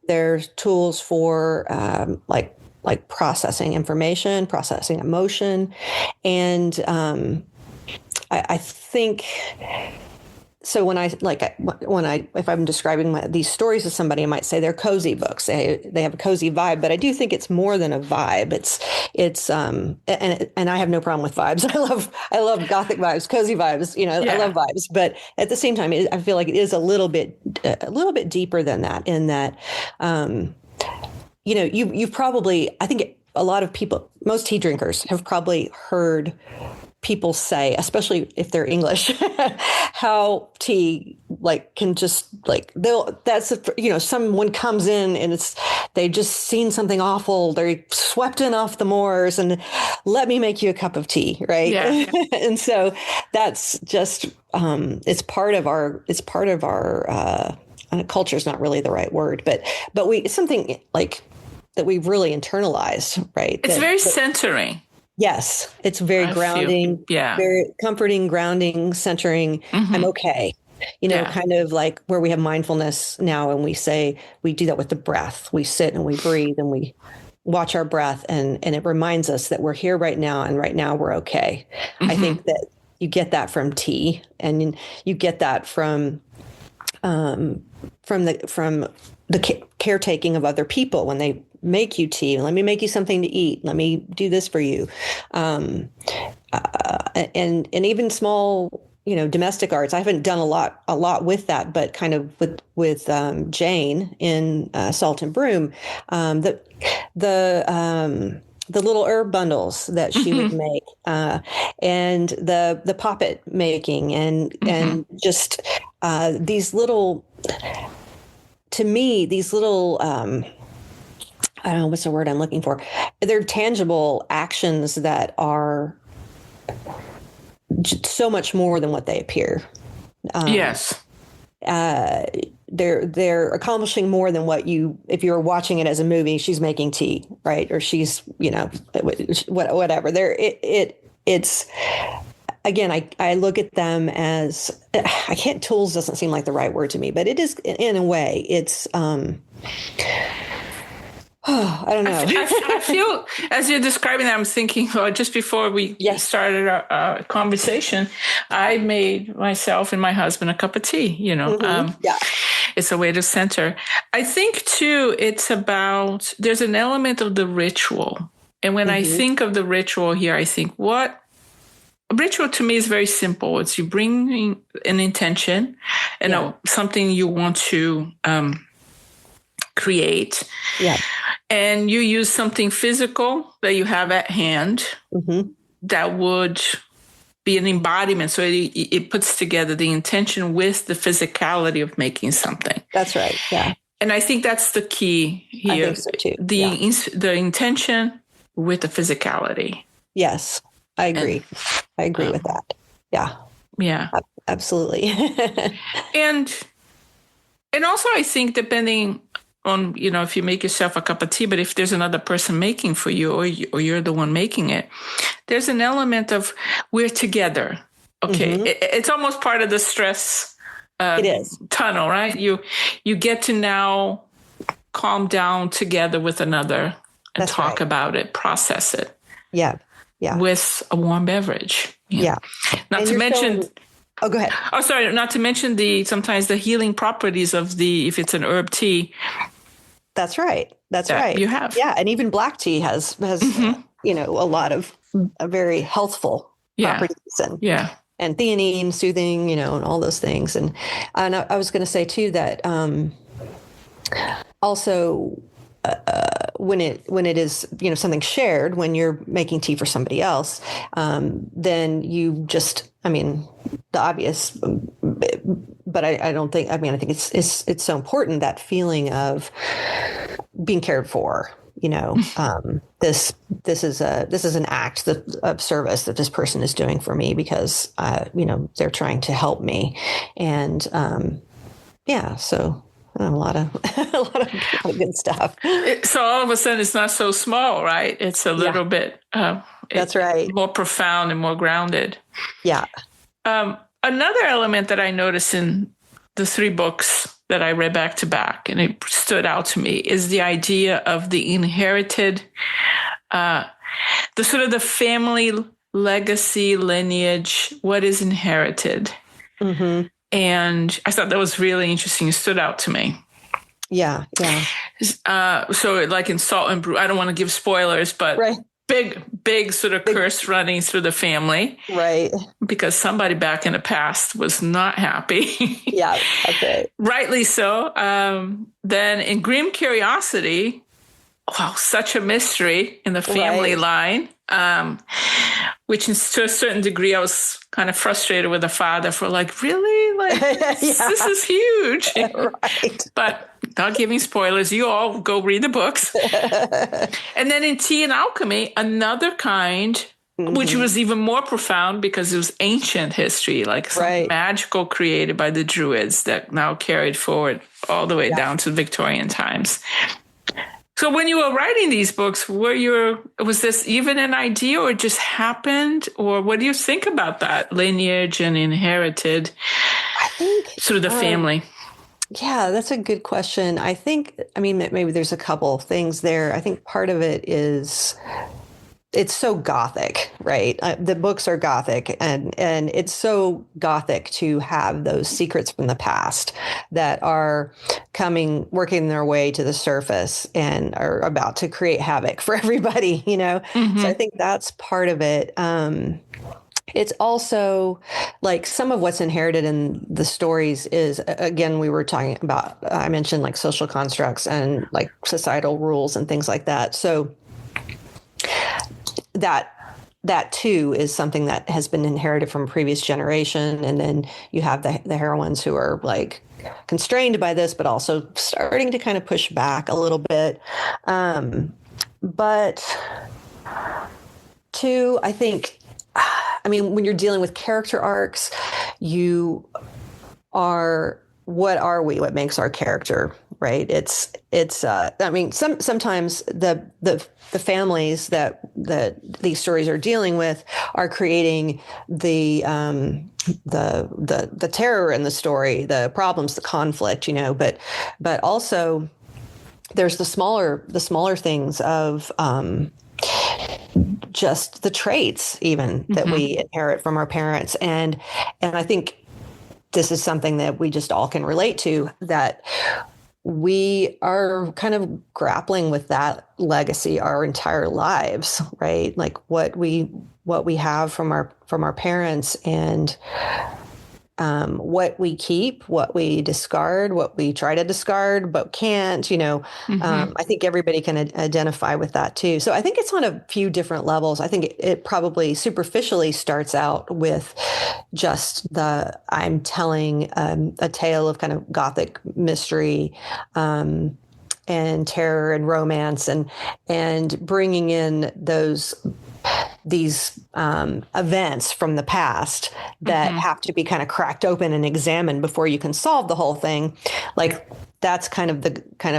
They're tools for like processing information, processing emotion, and I think. So if I'm describing these stories to somebody, I might say they're cozy books. They have a cozy vibe, but I do think it's more than a vibe. And I have no problem with vibes. I love gothic vibes, cozy vibes. I love vibes, but at the same time, I feel like it is a little bit deeper than that. In that, you've probably, I think a lot of people, most tea drinkers have probably heard people say, especially if they're English, how tea can just someone comes in and they've just seen something awful. They're swept in off the moors and let me make you a cup of tea. Right. Yeah. And so that's just, it's part of our culture is not really the right word, but it's something that we've really internalized. Right. It's very centering. Yes, it's very grounding, very comforting, grounding, centering. I'm okay. Kind of like where we have mindfulness now and we say we do that with the breath. We sit and we breathe and we watch our breath and it reminds us that we're here right now and right now we're okay. I think that you get that from tea and you get that from the caretaking of other people when they make you tea. Let me make you something to eat. Let me do this for you. And even small, domestic arts. I haven't done a lot with that, but kind of with Jane in Salt and Broom, the little herb bundles that she would make, and the poppet making, and just these little. To me, these little. I don't know what's the word I'm looking for. They're tangible actions that are so much more than what they appear. Yes. They're accomplishing more than if you're watching it as a movie, she's making tea, right? Or she's, whatever. It's again, I look at them as, tools doesn't seem like the right word to me, but it is in a way, it's, I don't know. I feel as you're describing that, I'm thinking, just before we started our conversation, I made myself and my husband a cup of tea, It's a way to center. I think too, it's about, there's an element of the ritual. And when I think of the ritual here, I think ritual to me is very simple. It's you bring an intention and something you want to create. Yeah. And you use something physical that you have at hand that would be an embodiment. So it puts together the intention with the physicality of making something. That's right. Yeah. And I think that's the key here. I think so too. The intention with the physicality. Yes, I agree. I agree with that. Yeah. Yeah. Absolutely. and also I think depending on, if you make yourself a cup of tea, but if there's another person making for you or you're the one making it, there's an element of we're together. Okay. It's almost part of the stress it is. Tunnel, right? You get to now calm down together with another and talk about it, process it. Yeah. Yeah. With a warm beverage. Yeah. Not to mention... Oh, go ahead. Oh, sorry. Not to mention sometimes the healing properties of if it's an herb tea. That's right. That's right. You have. Yeah. And even black tea has a lot of very healthful properties and theanine, soothing, and all those things. And I was going to say too that also, when it is, something shared, when you're making tea for somebody else, then you just, the obvious, but I don't think, I think it's so important, that feeling of being cared for. This is an act of service that this person is doing for me, because they're trying to help me, and so a lot of good stuff. So all of a sudden, it's not so small, right? It's a little bit. That's right. More profound and more grounded. Yeah. Another element that I noticed in the 3 books that I read back to back, and it stood out to me, is the idea of the inherited, the sort of the family legacy, lineage, what is inherited. Mm-hmm. And I thought that was really interesting. It stood out to me. Yeah. So like in Salt and Brew, I don't want to give spoilers, but right. Big sort of curse running through the family. Right. Because somebody back in the past was not happy. Yeah, that's right. Rightly so. Then in Grim Curiosity, wow, such a mystery in the family line. Which to a certain degree, I was kind of frustrated with the father for really? This is huge. Right. But not giving spoilers, you all go read the books. And then in Tea and Alchemy, another kind, which was even more profound because it was ancient history, like something magical created by the Druids that now carried forward all the way down to Victorian times. So when you were writing these books, was this even an idea, or it just happened? Or what do you think about that lineage and inherited, I think, sort of the family? Yeah, that's a good question. I think, maybe there's a couple of things there. I think part of it is it's so Gothic, right? The books are Gothic, and it's so Gothic to have those secrets from the past that are working their way to the surface and are about to create havoc for everybody, Mm-hmm. So I think that's part of it. It's also like some of what's inherited in the stories is, again, we were talking about, I mentioned like social constructs and like societal rules and things like that. So that too is something that has been inherited from a previous generation. And then you have the heroines who are like constrained by this, but also starting to kind of push back a little bit. But two, I think, when you're dealing with character arcs, what are we? What makes our character, right? Sometimes the families that these stories are dealing with are creating the terror in the story, the problems, the conflict, but also there's the smaller things of, just the traits even that we inherit from our parents. And I think this is something that we just all can relate to, that we are kind of grappling with that legacy our entire lives, right? Like what we have from our parents, and what we keep, what we discard, what we try to discard but can't, I think everybody can identify with that too. So I think it's on a few different levels. I think it probably superficially starts out with just I'm telling a tale of kind of Gothic mystery, and terror and romance, and bringing in these events from the past that have to be kind of cracked open and examined before you can solve the whole thing. Like that's kind of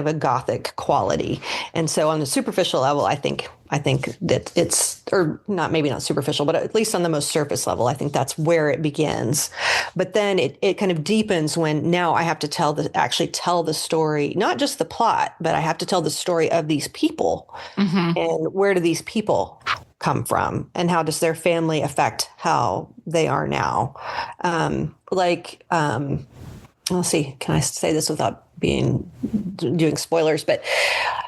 a Gothic quality. And so on the superficial level, I think that it's, or not, maybe not superficial, but at least on the most surface level, I think that's where it begins. But then it kind of deepens when now I have to actually tell the story, not just the plot, but I have to tell the story of these people. And where do these people come from, and how does their family affect how they are now? Let's see, can I say this without doing spoilers? But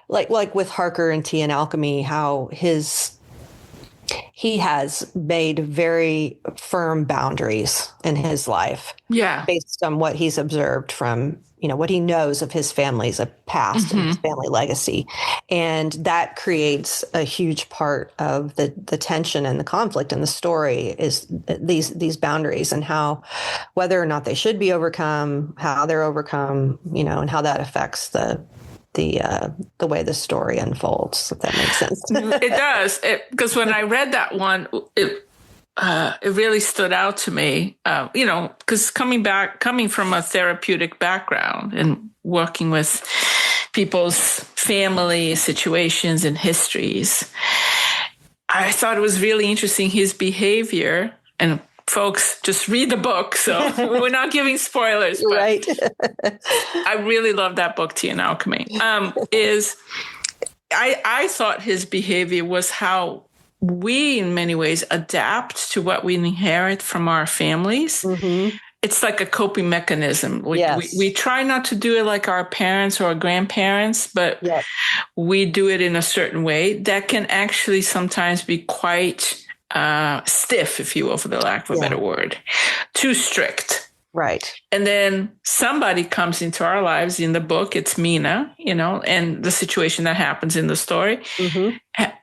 like with Harker and Tea and Alchemy, how his he has made very firm boundaries in his life. Yeah. Based on what he's observed from, what he knows of his family's past and his family legacy. And that creates a huge part of the tension and the conflict in the story is these boundaries and how, whether or not they should be overcome, how they're overcome, and how that affects the way the story unfolds, if that makes sense. It does. Because when I read that one, it really stood out to me, because coming from a therapeutic background and working with people's family situations and histories, I thought it was really interesting, his behavior. And folks, just read the book. So we're not giving spoilers. But right. I really love that book, Tea and Alchemy. I thought his behavior was how we, in many ways, adapt to what we inherit from our families. Mm-hmm. It's like a coping mechanism. We try not to do it like our parents or our grandparents, but we do it in a certain way that can actually sometimes be quite stiff, if you will, for the lack of a better word, too strict. Right. And then somebody comes into our lives. In the book, it's Mina, and the situation that happens in the story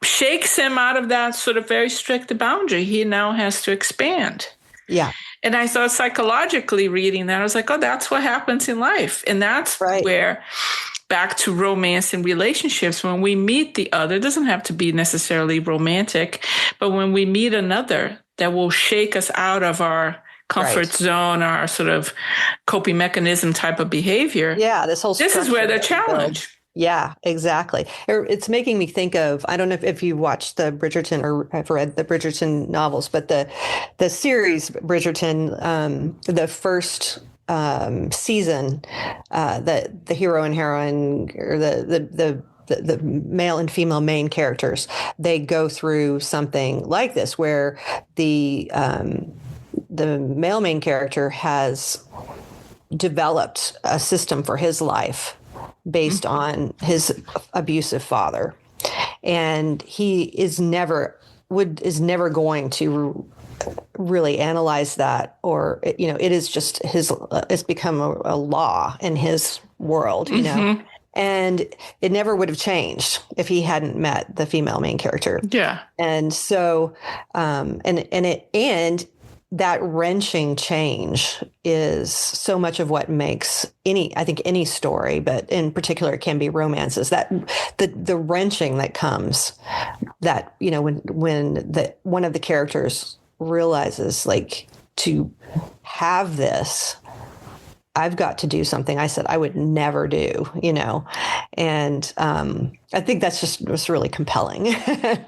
shakes him out of that sort of very strict boundary. He now has to expand. Yeah. And I thought psychologically reading that, I was like, oh, that's what happens in life. And that's where, back to romance and relationships, when we meet the other, it doesn't have to be necessarily romantic, but when we meet another that will shake us out of our comfort zone, our sort of coping mechanism type of behavior. Yeah, this is where the challenge. Yeah, exactly. It's making me think of, I don't know if you watched the Bridgerton or have read the Bridgerton novels, but the series Bridgerton, the first season, the hero and heroine, or the male and female main characters, they go through something like this where the male main character has developed a system for his life based on his abusive father. And he is never going to really analyze that, or, it is just it's become a law in his world, and it never would have changed if he hadn't met the female main character. Yeah. And so, and that wrenching change is so much of what makes any story, but in particular, it can be romances, that the wrenching that comes, that, when one of the characters realizes, like, to have this, I've got to do something I said I would never do, and I think was really compelling. And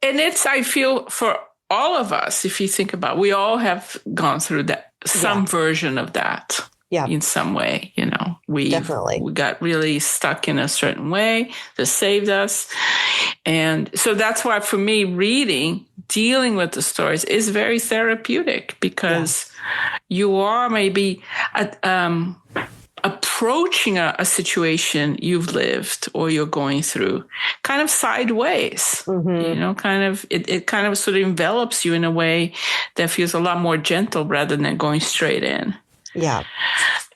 I feel for all of us, if you think about it, we all have gone through that, some version of that in some way, we got really stuck in a certain way that saved us. And so that's why, for me, dealing with the stories is very therapeutic, because you are maybe approaching a situation you've lived or you're going through kind of sideways, it kind of sort of envelops you in a way that feels a lot more gentle rather than going straight in. Yeah.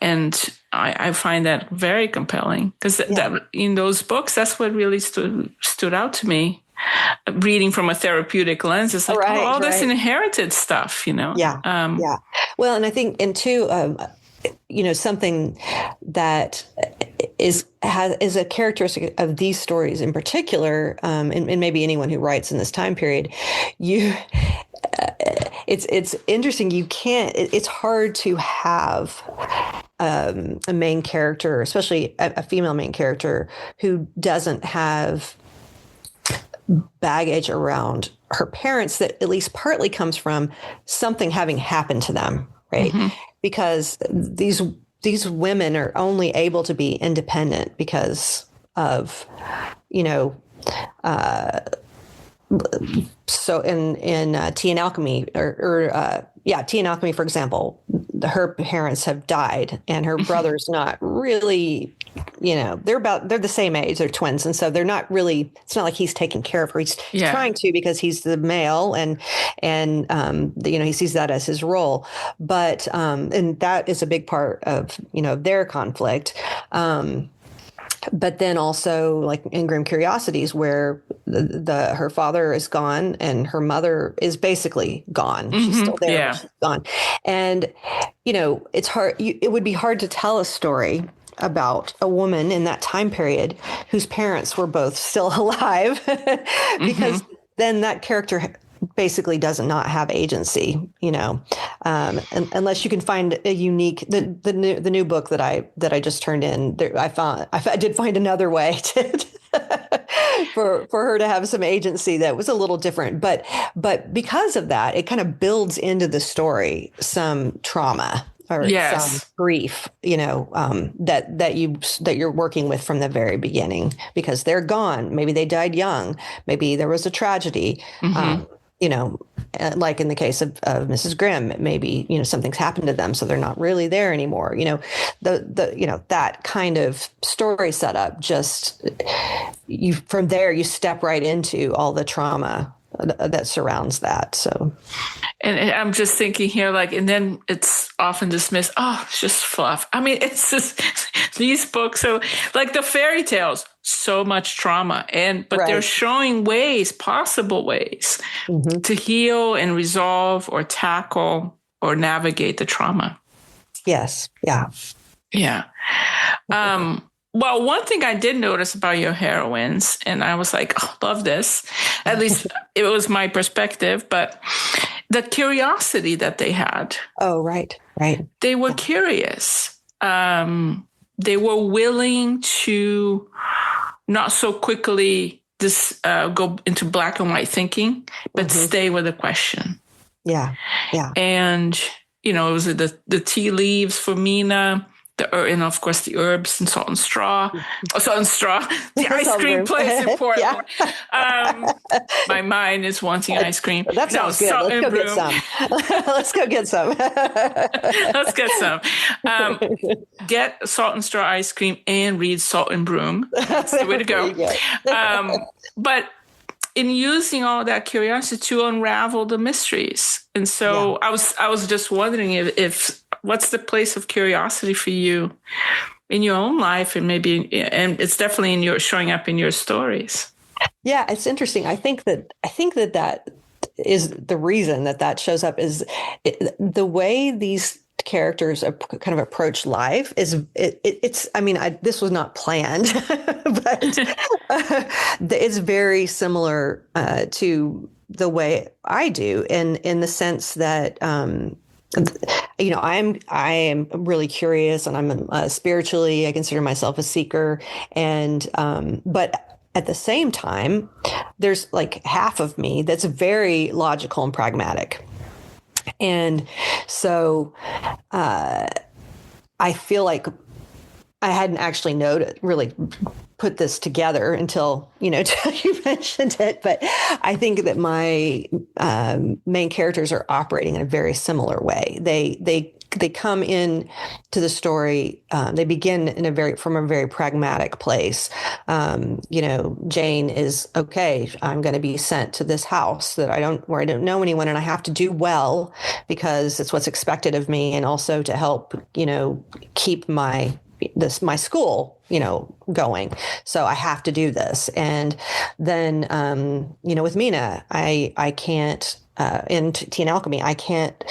And I find that very compelling, because that in those books, that's what really stood out to me. Reading from a therapeutic lens, it's like, all this inherited stuff, Yeah. Well, and I think, and too, something that is a characteristic of these stories in particular, and maybe anyone who writes in this time period, it's interesting. It's hard to have a main character, especially a female main character, who doesn't have baggage around her parents that at least partly comes from something having happened to them, right? Mm-hmm. Because these women are only able to be independent because of, so in Tea and Alchemy, Tea and Alchemy, for example, her parents have died and her brother's not really they're the same age. They're twins. And so they're not really, it's not like he's taking care of her. He's trying to, because he's the male and he sees that as his role. But, and that is a big part of, their conflict. But then also like in Grim Curiosities, where her father is gone and her mother is basically gone. Mm-hmm. She's still there, but she's gone. And, it's hard. It would be hard to tell a story about a woman in that time period whose parents were both still alive, because then that character basically does not have agency, unless you can find a unique, the new book that I just turned in. I did find another way to for her to have some agency that was a little different, but because of that, it kind of builds into the story some trauma or some grief, that you're working with from the very beginning, because they're gone. Maybe they died young. Maybe there was a tragedy. Like in the case of Mrs. Grimm, maybe, something's happened to them, so they're not really there anymore. That kind of story setup, from there, you step right into all the trauma that surrounds that. So, and I'm just thinking here, and then it's often dismissed. Oh, it's just fluff. I mean, it's just these books. So like the fairy tales, so much trauma, but they're showing possible ways to heal and resolve or tackle or navigate the trauma. Yes. Yeah. Yeah. Well, one thing I did notice about your heroines, and I was like, oh, love this. At least it was my perspective, but the curiosity that they had. Oh, right. They were curious. They were willing to not so quickly go into black and white thinking, but stay with the question. Yeah. And, it was the tea leaves for Mina. And of course the herbs and salt and straw. The ice cream plays important. My mind is wanting ice cream. That sounds good. Let's go get some. Let's get some. Get salt and straw ice cream and read Salt and Broom. That's the way to go. But in using all that curiosity to unravel the mysteries. And so I was just wondering if what's the place of curiosity for you in your own life, and and it's definitely showing up in your stories. Yeah, it's interesting. I think that is the reason that shows up is the way these characters kind of approach life is this was not planned, but it's very similar to the way I do in the sense that, I am really curious, and I'm spiritually, I consider myself a seeker, and but at the same time, there's like half of me that's very logical and pragmatic. And so I feel like I hadn't actually really put this together until you mentioned it. But I think that my main characters are operating in a very similar way. They come in to the story. They begin from a very pragmatic place. Jane is okay. I'm going to be sent to this house where I don't know anyone, and I have to do well because it's what's expected of me, and also to help keep my school going. So I have to do this. And then with Mina, I can't in Tea and Alchemy, I can't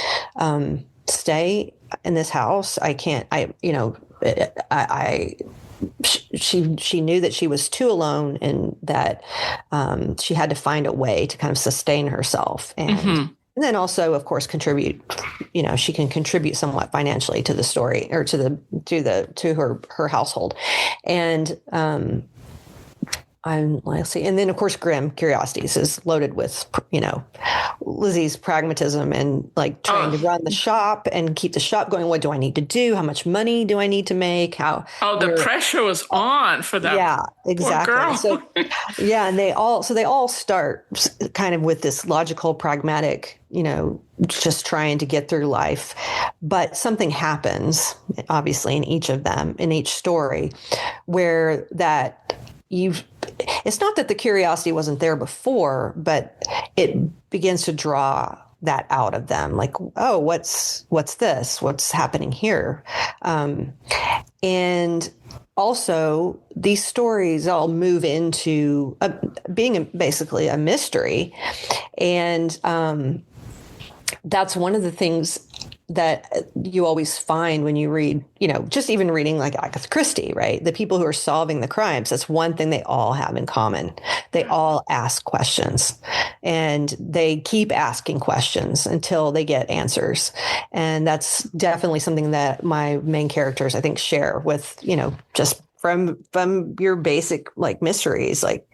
stay in this house. I can't, she knew that she was too alone, and that she had to find a way to kind of sustain herself. And then also, of course, contribute, she can contribute somewhat financially to the story, or to her household. And let's see. And then, of course, Grim Curiosities is loaded with, Lizzie's pragmatism and like trying to run the shop and keep the shop going. What do I need to do? How much money do I need to make? The pressure was on for that. Yeah, exactly. Poor girl. So, yeah, and they all start kind of with this logical, pragmatic, just trying to get through life. But something happens, obviously, in each of them, in each story, where it's not that the curiosity wasn't there before, but it begins to draw that out of them. Like, oh, what's this? What's happening here? And also, these stories all move into being basically a mystery. And that's one of the things that you always find when you read, just even reading like Agatha Christie, right? The people who are solving the crimes, that's one thing they all have in common. They all ask questions, and they keep asking questions until they get answers. And that's definitely something that my main characters, I think, share with, just from your basic like mysteries, like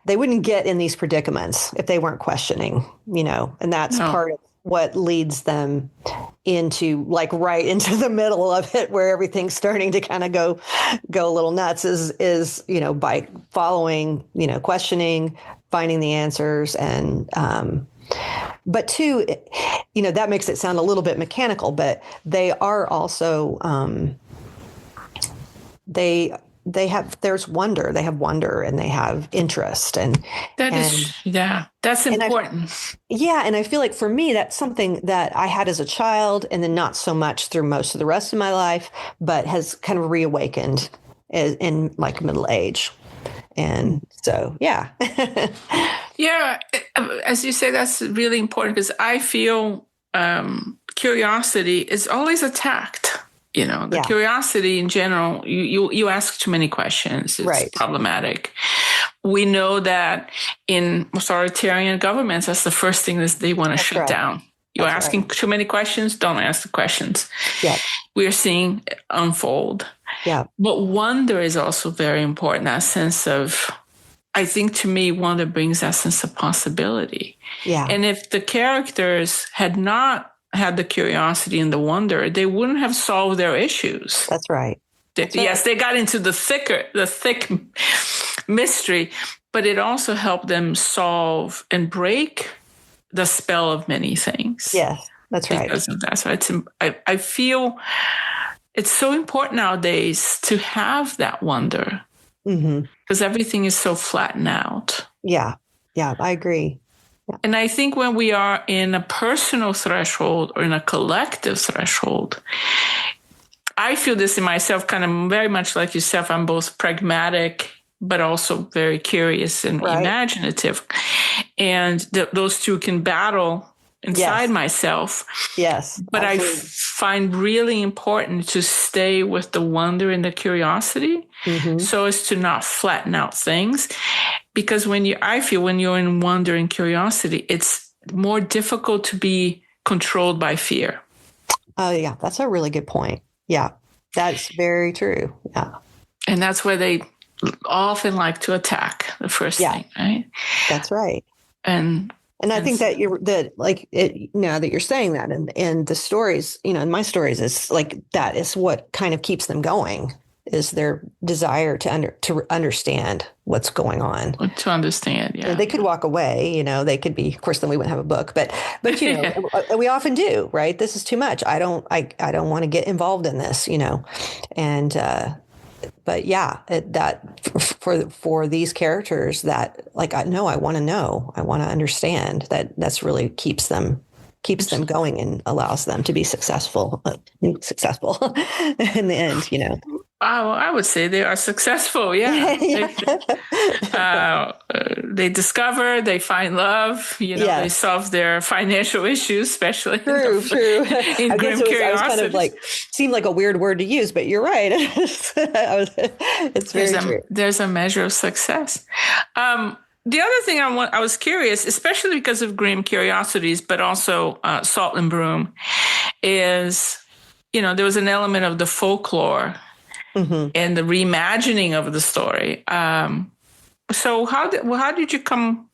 they wouldn't get in these predicaments if they weren't questioning, and that's part of what leads them into like right into the middle of it, where everything's starting to kind of go a little nuts is by following, questioning, finding the answers. And, but two, that makes it sound a little bit mechanical, but they are also, there's wonder. They have wonder and they have interest, that's important. And I feel like for me, that's something that I had as a child, and then not so much through most of the rest of my life, but has kind of reawakened in like middle age. And so, yeah. Yeah. As you say, that's really important, because I feel curiosity is always attacked. Curiosity in general, you ask too many questions. It's problematic. We know that in authoritarian governments, that's the first thing that they want to shut down. You're asking too many questions, don't ask the questions. Yeah. We are seeing it unfold. Yeah. But wonder is also very important, that sense of, I think to me, wonder brings that sense of possibility. Yeah. And if the characters had not had the curiosity and the wonder, they wouldn't have solved their issues. That's right. Yes, they got into the thick mystery, but it also helped them solve and break the spell of many things. Yes, that's right. Because of that. So I feel it's so important nowadays to have that wonder, because everything is so flattened out. Yeah, I agree. Yeah. And I think when we are in a personal threshold or in a collective threshold, I feel this in myself, kind of very much like yourself. I'm both pragmatic, but also very curious and imaginative. And those two can battle inside myself. Yes. But absolutely. I find really important to stay with the wonder and the curiosity, so as to not flatten out things. Because I feel when you're in wonder and curiosity, it's more difficult to be controlled by fear. Oh, yeah. That's a really good point. Yeah, that's very true. Yeah. And that's where they often like to attack the first thing, right? That's right. And I think that now that you're saying that, and the stories, in my stories, it's like that is what kind of keeps them going, is their desire to understand what's going on. To understand, yeah. They could walk away, they could be, of course, then we wouldn't have a book, but we often do, right? This is too much. I don't want to get involved in this, and, but yeah, that for these characters that I want to know, I want to understand, that's really keeps them going and allows them to be successful in the end, I would say they are successful. Yeah. They discover, they find love, they solve their financial issues, especially true. in grim curiosity. I was kind of seemed like a weird word to use, but you're right. It's very true. There's a measure of success. The other thing I was curious, especially because of grim curiosities, but also Salt and Broom, is, there was an element of the folklore and the reimagining of the story. So how did you come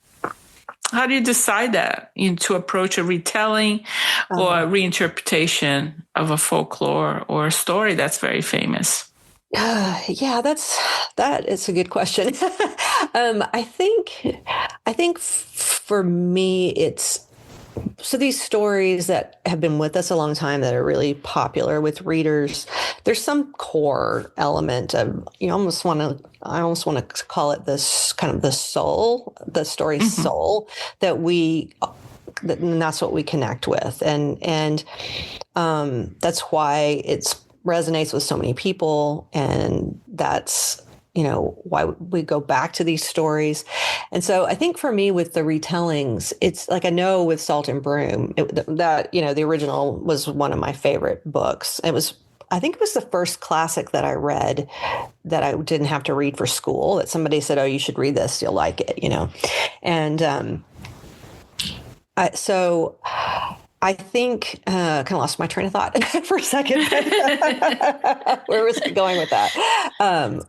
How do you decide that to approach a retelling or a reinterpretation of a folklore or a story that's very famous? Yeah, that is a good question. I think for me, it's so these stories that have been with us a long time that are really popular with readers. There's some core element of I almost want to call it this kind of the soul, the story soul that and that's what we connect with, and that's why it's resonates with so many people, and that's why we go back to these stories. And so I think for me with the retellings, it's like, I know with Salt and Broom the original was one of my favorite books. I think it was the first classic that I read that I didn't have to read for school, that somebody said, oh, you should read this, you'll like it, and so I think kind of lost my train of thought for a second. Where was I going with that?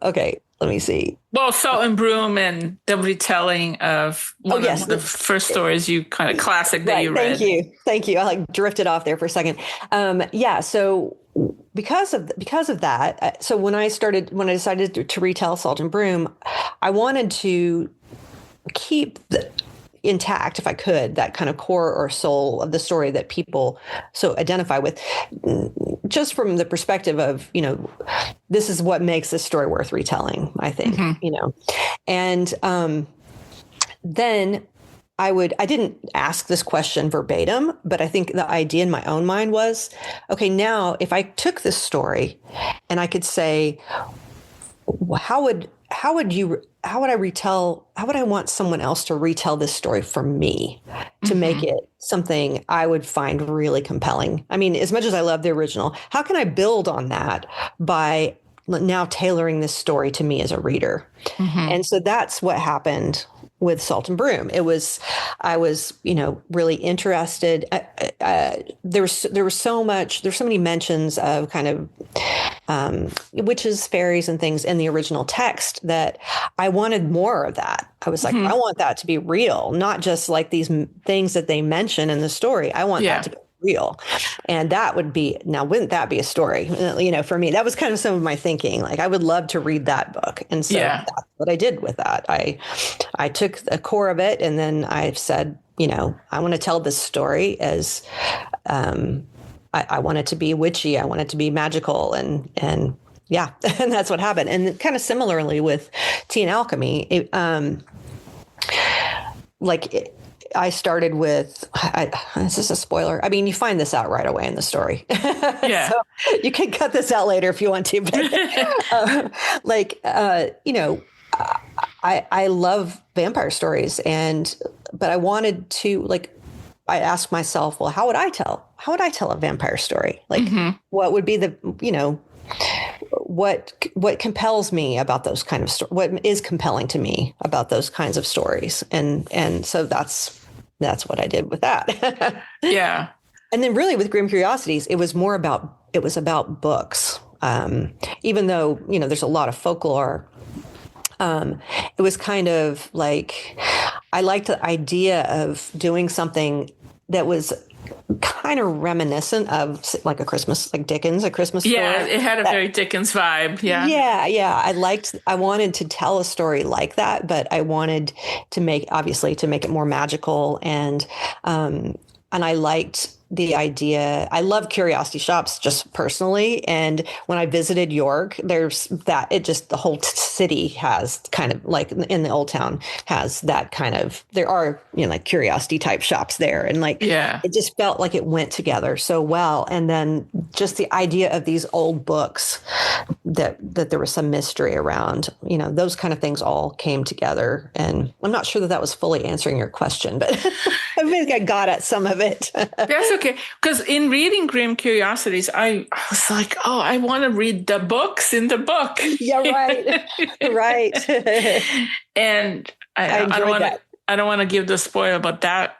Okay, let me see. Well, Salt and Broom and the retelling of one of the first stories classic that you read. Thank you. I drifted off there for a second. So because of that, so when I decided to retell Salt and Broom, I wanted to keep intact, if I could, that kind of core or soul of the story that people so identify with, just from the perspective of, this is what makes this story worth retelling, I think, and then I didn't ask this question verbatim, but I think the idea in my own mind was, okay, now if I took this story and I could say, how would I want someone else to retell this story for me to make it something I would find really compelling? I mean, as much as I love the original, how can I build on that by now tailoring this story to me as a reader? And so that's what happened with Salt and Broom. I was really interested. There's so many mentions of kind of witches, fairies, and things in the original text that I wanted more of that. I was like, I want that to be real, not just like these things that they mention in the story. I want that to be real. And that would be, now, wouldn't that be a story? For me, that was kind of some of my thinking. Like, I would love to read that book. And so that's what I did with that. I took the core of it, and then I said, I want to tell this story as, I want it to be witchy. I want it to be magical. And and that's what happened. And kind of similarly with Tea and Alchemy, I started with, this is a spoiler. I mean, you find this out right away in the story. Yeah. So you can cut this out later if you want to. But I love vampire stories, but I wanted to, I asked myself, well, how would I tell a vampire story? What would be what compels me about those kind of stories? What is compelling to me about those kinds of stories? And so that's what I did with that. Yeah. And then really with Grim Curiosities, it was about books. Even though, there's a lot of folklore, it was kind of like, I liked the idea of doing something that was kind of reminiscent of like a Christmas story. Yeah, it had a very Dickens vibe. Yeah. Yeah. I wanted to tell a story like that, but I wanted to make it more magical. And I liked the idea. I love curiosity shops just personally. And when I visited York, there's that, the whole city has kind of like in the old town has that kind of, there are, like curiosity type shops there. And it just felt like it went together so well. And then just the idea of these old books that there was some mystery around, those kind of things all came together. And I'm not sure that was fully answering your question, but I think I got at some of it. That's okay. Because in reading Grim Curiosities, I was like, oh, I want to read the books in the book. Yeah, right. Right. And I don't want to give the spoiler, but that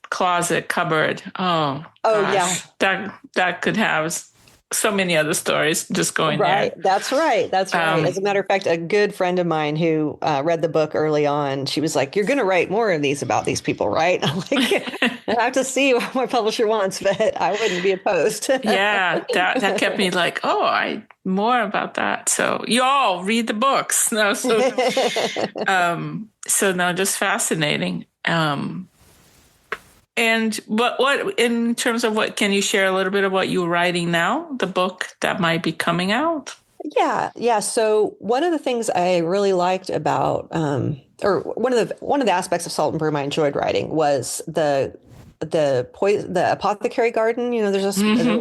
cupboard. Oh gosh, yeah. That could have so many other stories just going Right. there. That's right. That's right. As a matter of fact, a good friend of mine who read the book early on, she was like, "You're going to write more of these about these people, right?" I'm like, "I have to see what my publisher wants, but I wouldn't be opposed." Yeah, that kept me like, oh, I more about that. So you all read the books. No, so no, just fascinating. And what in terms of what can you share a little bit of what you're writing now, the book that might be coming out? Yeah. So one of the things I really liked about, or one of the aspects of Salt and Broom I enjoyed writing was the apothecary garden. You know,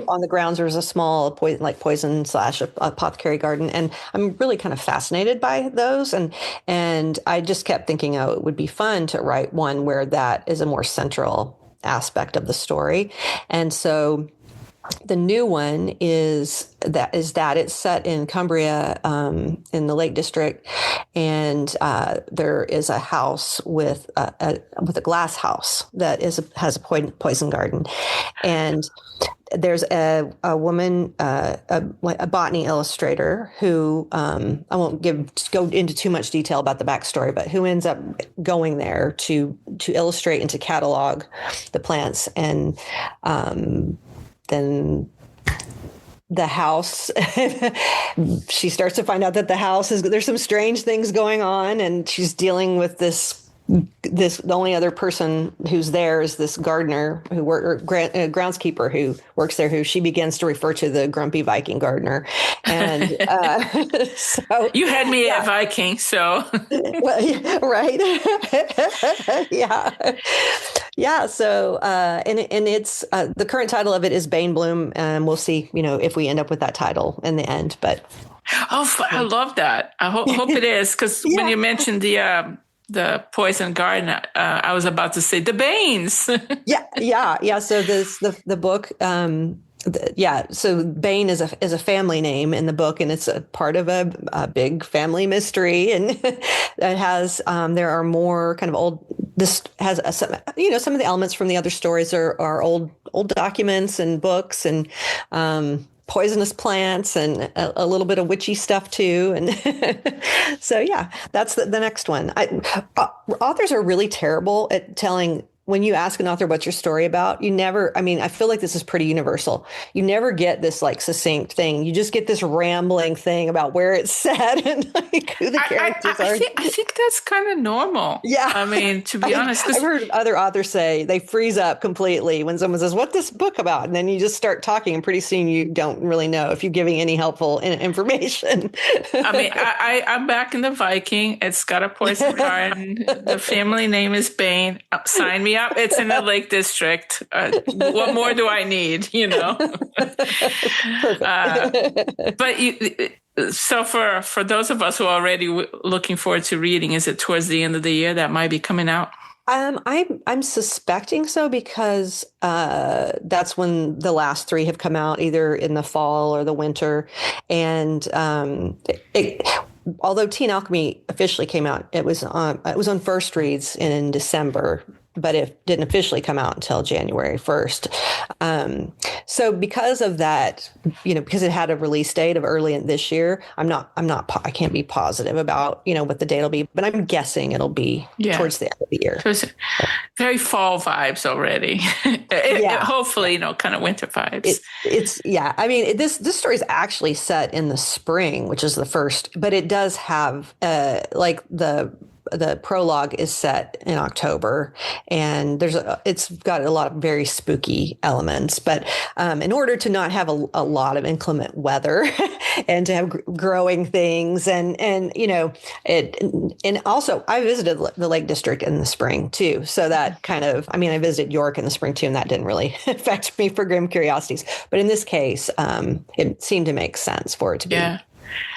on the grounds there's a small poison slash apothecary garden, and I'm really kind of fascinated by those. And I just kept thinking, oh, it would be fun to write one where that is a more central aspect of the story, and so. The new one is that it's set in Cumbria, in the Lake District, and there is a house with a glass house that has a poison garden, and there's a woman, a botany illustrator who I won't go into too much detail about the backstory, but who ends up going there to illustrate and to catalog the plants, and then the house, she starts to find out that there's some strange things going on, and she's dealing with the only other person who's there is this gardener groundskeeper who works there, who she begins to refer to the grumpy Viking gardener. And so You had me at Viking, so well, yeah, right. Yeah. So, and it's the current title of it is Bane Bloom, and we'll see, if we end up with that title in the end. But I love that. I hope it is, because when you mentioned the poison garden, I was about to say the Banes. Yeah. So the book. So Bane is a family name in the book, and it's a part of a big family mystery, and it has there are more kind of old. This has some of the elements from the other stories are old documents and books and poisonous plants and a little bit of witchy stuff too, and so that's the next one. Authors are really terrible at telling. When you ask an author what's your story about, I feel like this is pretty universal. You never get this like succinct thing. You just get this rambling thing about where it's set and like who the characters are. I think that's kind of normal. Yeah. I mean, to be honest. I've heard other authors say they freeze up completely when someone says, "What's this book about?" And then you just start talking, and pretty soon you don't really know if you're giving any helpful information. I mean, I'm back in the Viking. It's got a poison garden. The family name is Bane. Sign me up. It's in the Lake District. What more do I need? So for those of us who are already looking forward to reading, is it towards the end of the year that might be coming out? I'm suspecting so, because that's when the last three have come out, either in the fall or the winter, and although Teen Alchemy officially came out, it was on First Reads in December, but it didn't officially come out until January 1st. So because of that, because it had a release date of early in this year, I can't be positive about, what the date will be, but I'm guessing it'll be towards the end of the year. So it's very fall vibes already. Hopefully, kind of winter vibes. I mean, this story is actually set in the spring, which is the first, but it does have the prologue is set in October, and it's got a lot of very spooky elements. But in order to not have a lot of inclement weather and to have growing things, and also I visited the Lake District in the spring too, so that I visited York in the spring too, and that didn't really affect me for Grim Curiosities. But in this case, it seemed to make sense for it to be the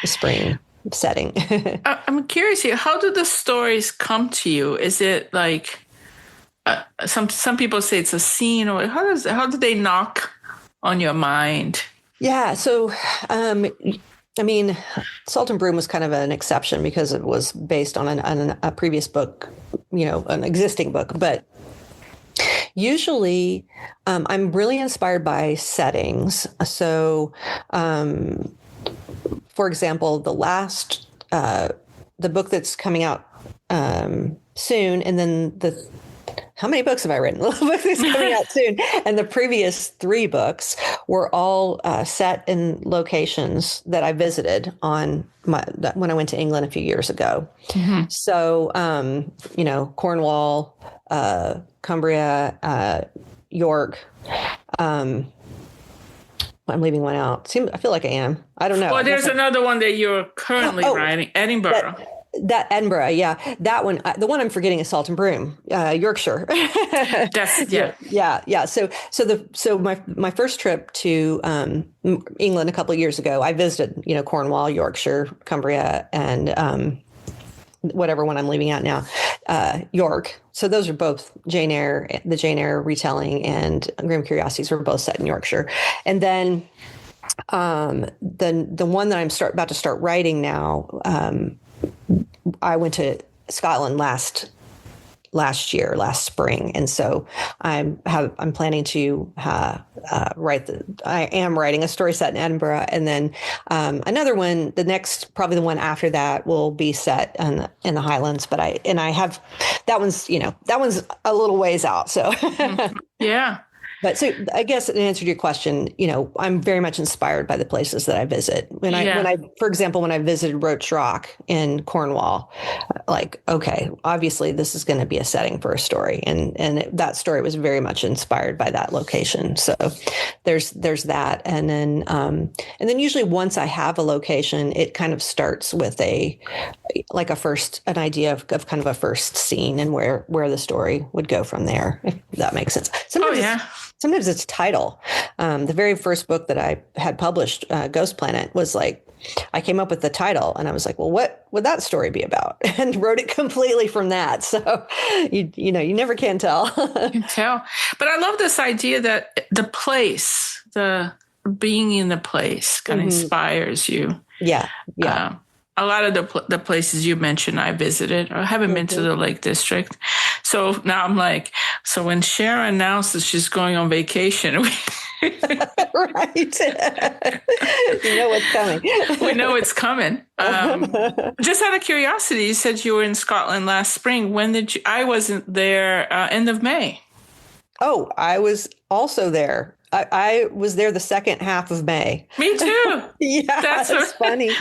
spring setting. I'm curious here. How do the stories come to you? Is it like some people say it's a scene, or how do they knock on your mind? Yeah. So, Salt and Broom was kind of an exception because it was based on a previous book, an existing book. But Usually, I'm really inspired by settings. So, for example, the book that's coming out soon, and then how many books have I written? The book that's coming out soon, and the previous 3 books were all set in locations that I visited when I went to England a few years ago. Mm-hmm. So, Cornwall, Cumbria, York. I'm leaving one out. I feel like I am. I don't know. Well, there's another one that you're currently writing, Edinburgh. That Edinburgh, yeah, that one. The one I'm forgetting is Salt and Broom, Yorkshire. Yeah. So my first trip to England a couple of years ago, I visited Cornwall, Yorkshire, Cumbria, and whatever one I'm leaving out now, York. So those are both the Jane Eyre retelling, and Grim Curiosities were both set in Yorkshire, and then the one that I'm about to start writing now. I went to Scotland last spring, and so I'm planning to I am writing a story set in Edinburgh, and then another one. The next, probably the one after that, will be set in the Highlands. But I have that one's a little ways out. So yeah. But so I guess in answer to your question, I'm very much inspired by the places that I visit. For example, when I visited Roach Rock in Cornwall, okay, obviously this is going to be a setting for a story. And that story was very much inspired by that location. So there's that. And then usually once I have a location, it kind of starts with an idea of kind of a first scene and where the story would go from there, if that makes sense. Sometimes it's title. The very first book that I had published, Ghost Planet, was I came up with the title and I was like, well, what would that story be about? And wrote it completely from that. So, you never can tell. You can tell. But I love this idea that the place, the being in the place kind of inspires you. Yeah. Yeah. A lot of the places you mentioned I visited. I haven't been to the Lake District. So now I'm like, so when Sharon announces she's going on vacation, right. You know what's coming. We know it's coming. Just out of curiosity, you said you were in Scotland last spring. When did you? I wasn't there. End of May. Oh, I was also there. I was there the second half of May. Me too. Yeah, that's funny.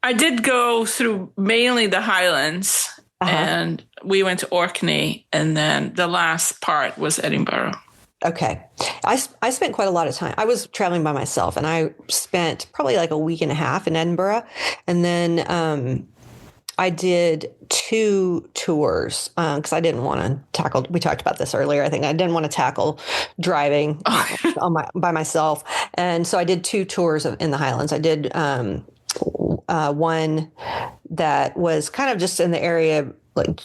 I did go through mainly the Highlands, and we went to Orkney, and then the last part was Edinburgh. Okay. I spent quite a lot of time. I was traveling by myself, and I spent probably a week and a half in Edinburgh, and then I did 2 tours because I didn't want to tackle. We talked about this earlier. I think I didn't want to tackle driving by myself, and so I did 2 tours in the Highlands. I did one that was kind of just in the area,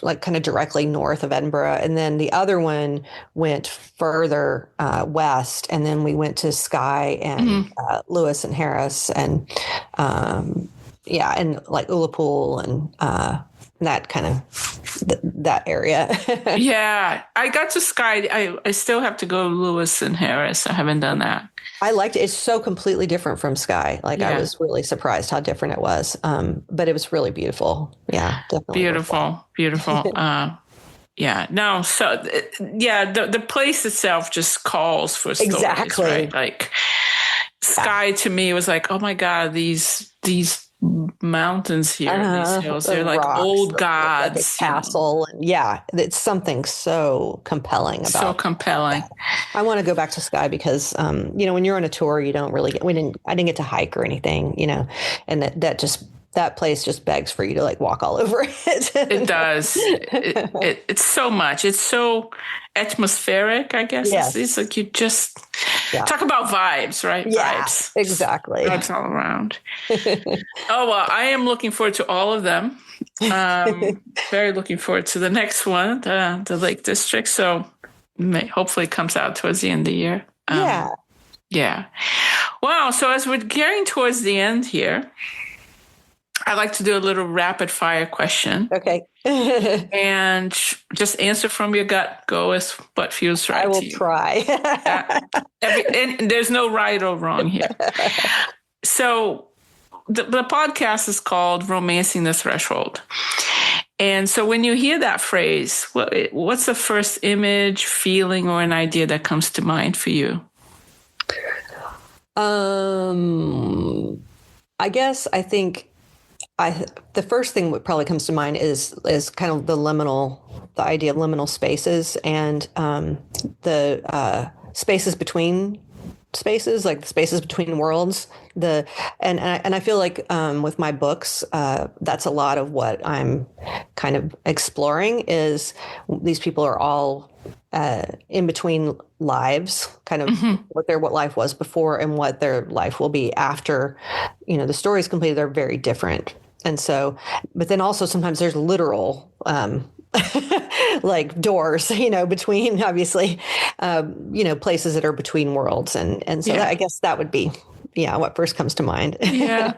like kind of directly north of Edinburgh, and then the other one went further west, and then we went to Skye and Lewis and Harris and. And Ullapool and that kind of that area. Yeah, I got to Skye. I still have to go to Lewis and Harris. I haven't done that. I liked it. It's so completely different from Skye. I was really surprised how different it was. But it was really beautiful. Yeah, definitely. Beautiful. Yeah. No. So the place itself just calls for stories, exactly. Right? Skye to me was oh my God, these mountains here, these hills, they're rocks, old gods, castle, and it's something so compelling about. So compelling. I want to go back to Skye because, when you're on a tour, you don't really I didn't get to hike or anything, and that place just begs for you to walk all over it. It does. It's so much. It's so atmospheric, I guess. Yes. It's you just talk about vibes, right? Yeah, vibes. Exactly. Vibes all around. Oh, well, I am looking forward to all of them. Very looking forward to the next one, the Lake District. So hopefully it comes out towards the end of the year. Yeah. Wow. So as we're getting towards the end here, I like to do a little rapid fire question. Okay. And just answer from your gut. Go with what feels right I will to you. try. And there's no right or wrong here. So the podcast is called Romancing the Threshold. And so when you hear that phrase, what's the first image, feeling, or an idea that comes to mind for you? I think the first thing that probably comes to mind is kind of the idea of liminal spaces, and the spaces between spaces, like the spaces between worlds. And I feel like with my books, that's a lot of what I'm kind of exploring. Is these people are all in between lives, kind of what life was before and what their life will be after, the story is completed. They're very different. And so, but then also sometimes there's literal, like doors, between, obviously, places that are between worlds. And so I guess that would be, what first comes to mind. Yeah.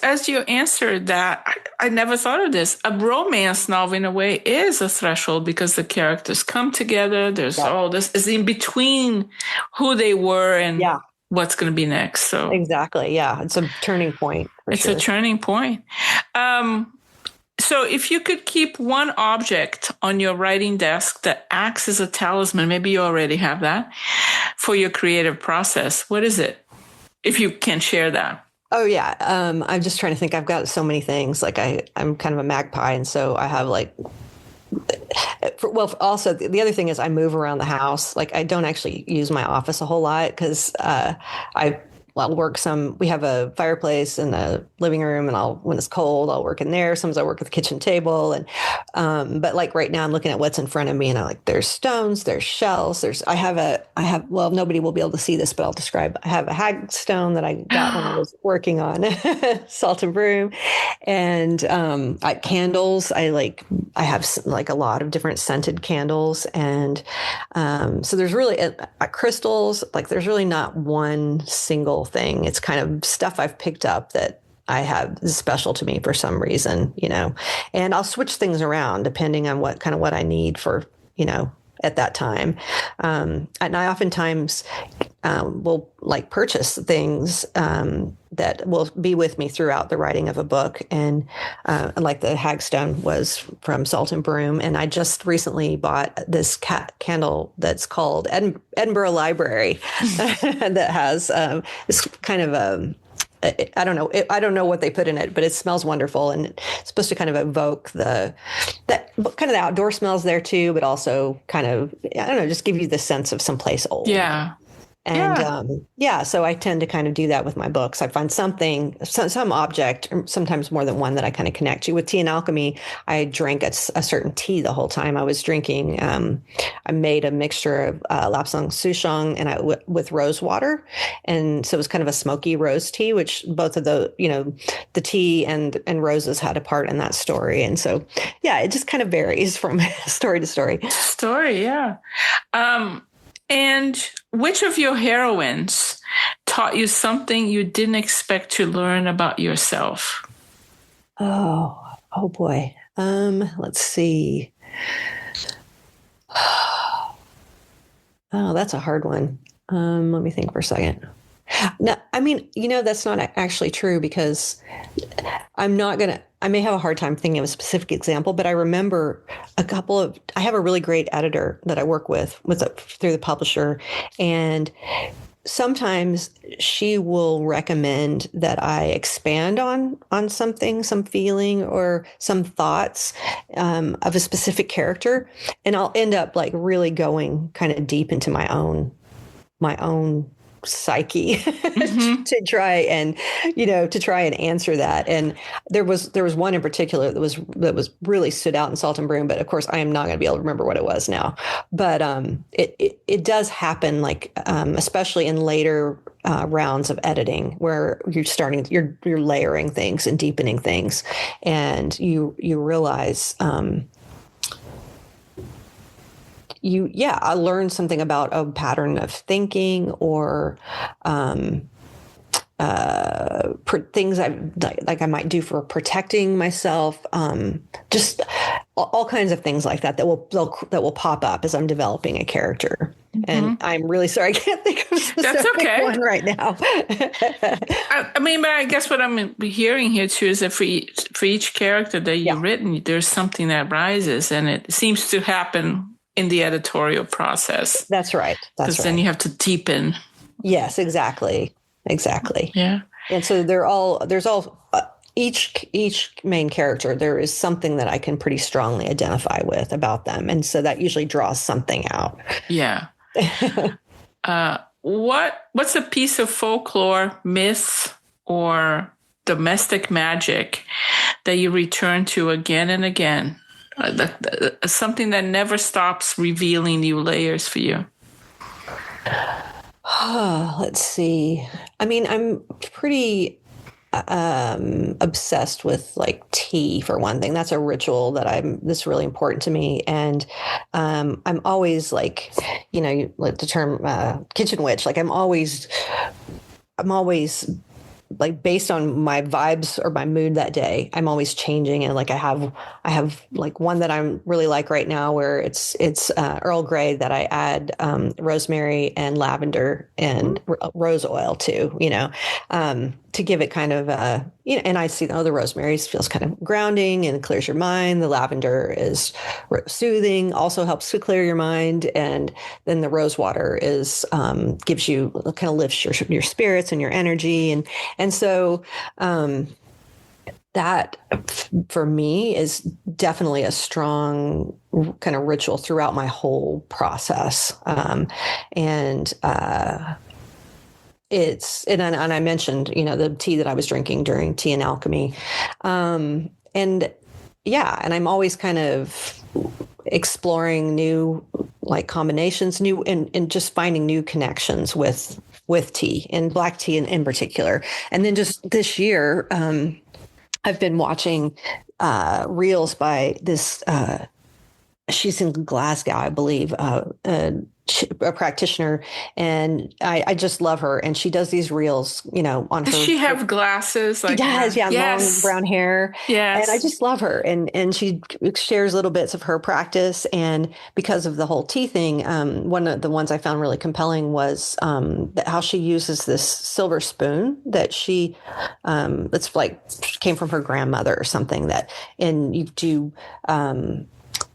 As you answered that, I never thought of this. A romance novel, in a way, is a threshold because the characters come together. There's this is in between who they were and what's going to be next. So exactly. Yeah. It's a turning point. It's a turning point. So if you could keep one object on your writing desk that acts as a talisman, maybe you already have that, for your creative process, what is it? If you can share that. Oh, yeah. I'm just trying to think. I've got so many things. Like I'm kind of a magpie. And so I have also the other thing is I move around the house. Like I don't actually use my office a whole lot because I'll work we have a fireplace in the living room, and when it's cold, I'll work in there. Sometimes I work at the kitchen table. And, but like right now I'm looking at what's in front of me, and I'm like, there's stones, there's shells, nobody will be able to see this, but I'll describe. I have a hag stone that I got when I was working on Salt and Broom, and, candles. I have a lot of different scented candles. And, so there's really crystals, there's really not one single thing. It's kind of stuff I've picked up that I have is special to me for some reason, and I'll switch things around depending on what I need for, at that time. And I oftentimes will purchase things that will be with me throughout the writing of a book. And like the hagstone was from Salt and Broom. And I just recently bought this candle that's called Edinburgh Library that has this kind of I don't know what they put in it, but it smells wonderful, and it's supposed to kind of evoke the outdoor smells there too, but also kind of, I don't know, just give you the sense of someplace old. Yeah. And so I tend to kind of do that with my books. I find something, some object, or sometimes more than one, that I kind of connect to. With Tea and Alchemy, I drank a certain tea the whole time I was drinking. I made a mixture of Lapsang Souchong with rose water, and so it was kind of a smoky rose tea, which both of the tea and roses had a part in that story. And so it just kind of varies from story to story. Yeah. And which of your heroines taught you something you didn't expect to learn about yourself? Oh boy. Let's see. Oh, that's a hard one. Let me think for a second. No, I mean, that's not actually true, because I may have a hard time thinking of a specific example, but I remember I have a really great editor that I work with through the publisher. And sometimes she will recommend that I expand on something, some feeling or some thoughts of a specific character. And I'll end up really going kind of deep into my own psyche to try and answer that. And there was one in particular that was really stood out in Salt and Broom, but of course I am not going to be able to remember what it was now. But it does happen, especially in later rounds of editing, where you're layering things and deepening things, and you realize I learned something about a pattern of thinking or things I might do for protecting myself, just all kinds of things like that will pop up as I'm developing a character. And I'm really sorry I can't think of a specific one right now. I mean, but I guess what I'm hearing here too is that for each character that you've written, there's something that rises, and it seems to happen in the editorial process. That's right. Because then you have to deepen. Yes, exactly. Yeah. And so each main character, there is something that I can pretty strongly identify with about them. And so that usually draws something out. Yeah. What's a piece of folklore, myth, or domestic magic that you return to again and again? Something that never stops revealing new layers for you. Let's see. I mean, I'm pretty obsessed with like tea, for one thing. That's a ritual that's really important to me. And I'm always like, like the term kitchen witch. Like I'm always like based on my vibes or my mood that day, I'm always changing. And like I have like one that I'm really like right now, where it's Earl Grey that I add rosemary and lavender and rose oil to give it kind of and I see the rosemary feels kind of grounding and clears your mind. The lavender is soothing, also helps to clear your mind, and then the rose water is gives you, kind of lifts your spirits and your energy, and so that for me is definitely a strong kind of ritual throughout my whole process, and I mentioned, the tea that I was drinking during Tea and Alchemy. And I'm always kind of exploring new like combinations, and just finding new connections with tea, and black tea in particular. And then just this year, I've been watching reels by this, she's in Glasgow, I believe, a practitioner, and I just love her. And she does these reels, on her. Does she have glasses? She does, long brown hair. Yes. And I just love her. And she shares little bits of her practice. And because of the whole tea thing, one of the ones I found really compelling was how she uses this silver spoon that she, it's like came from her grandmother or something, and you do,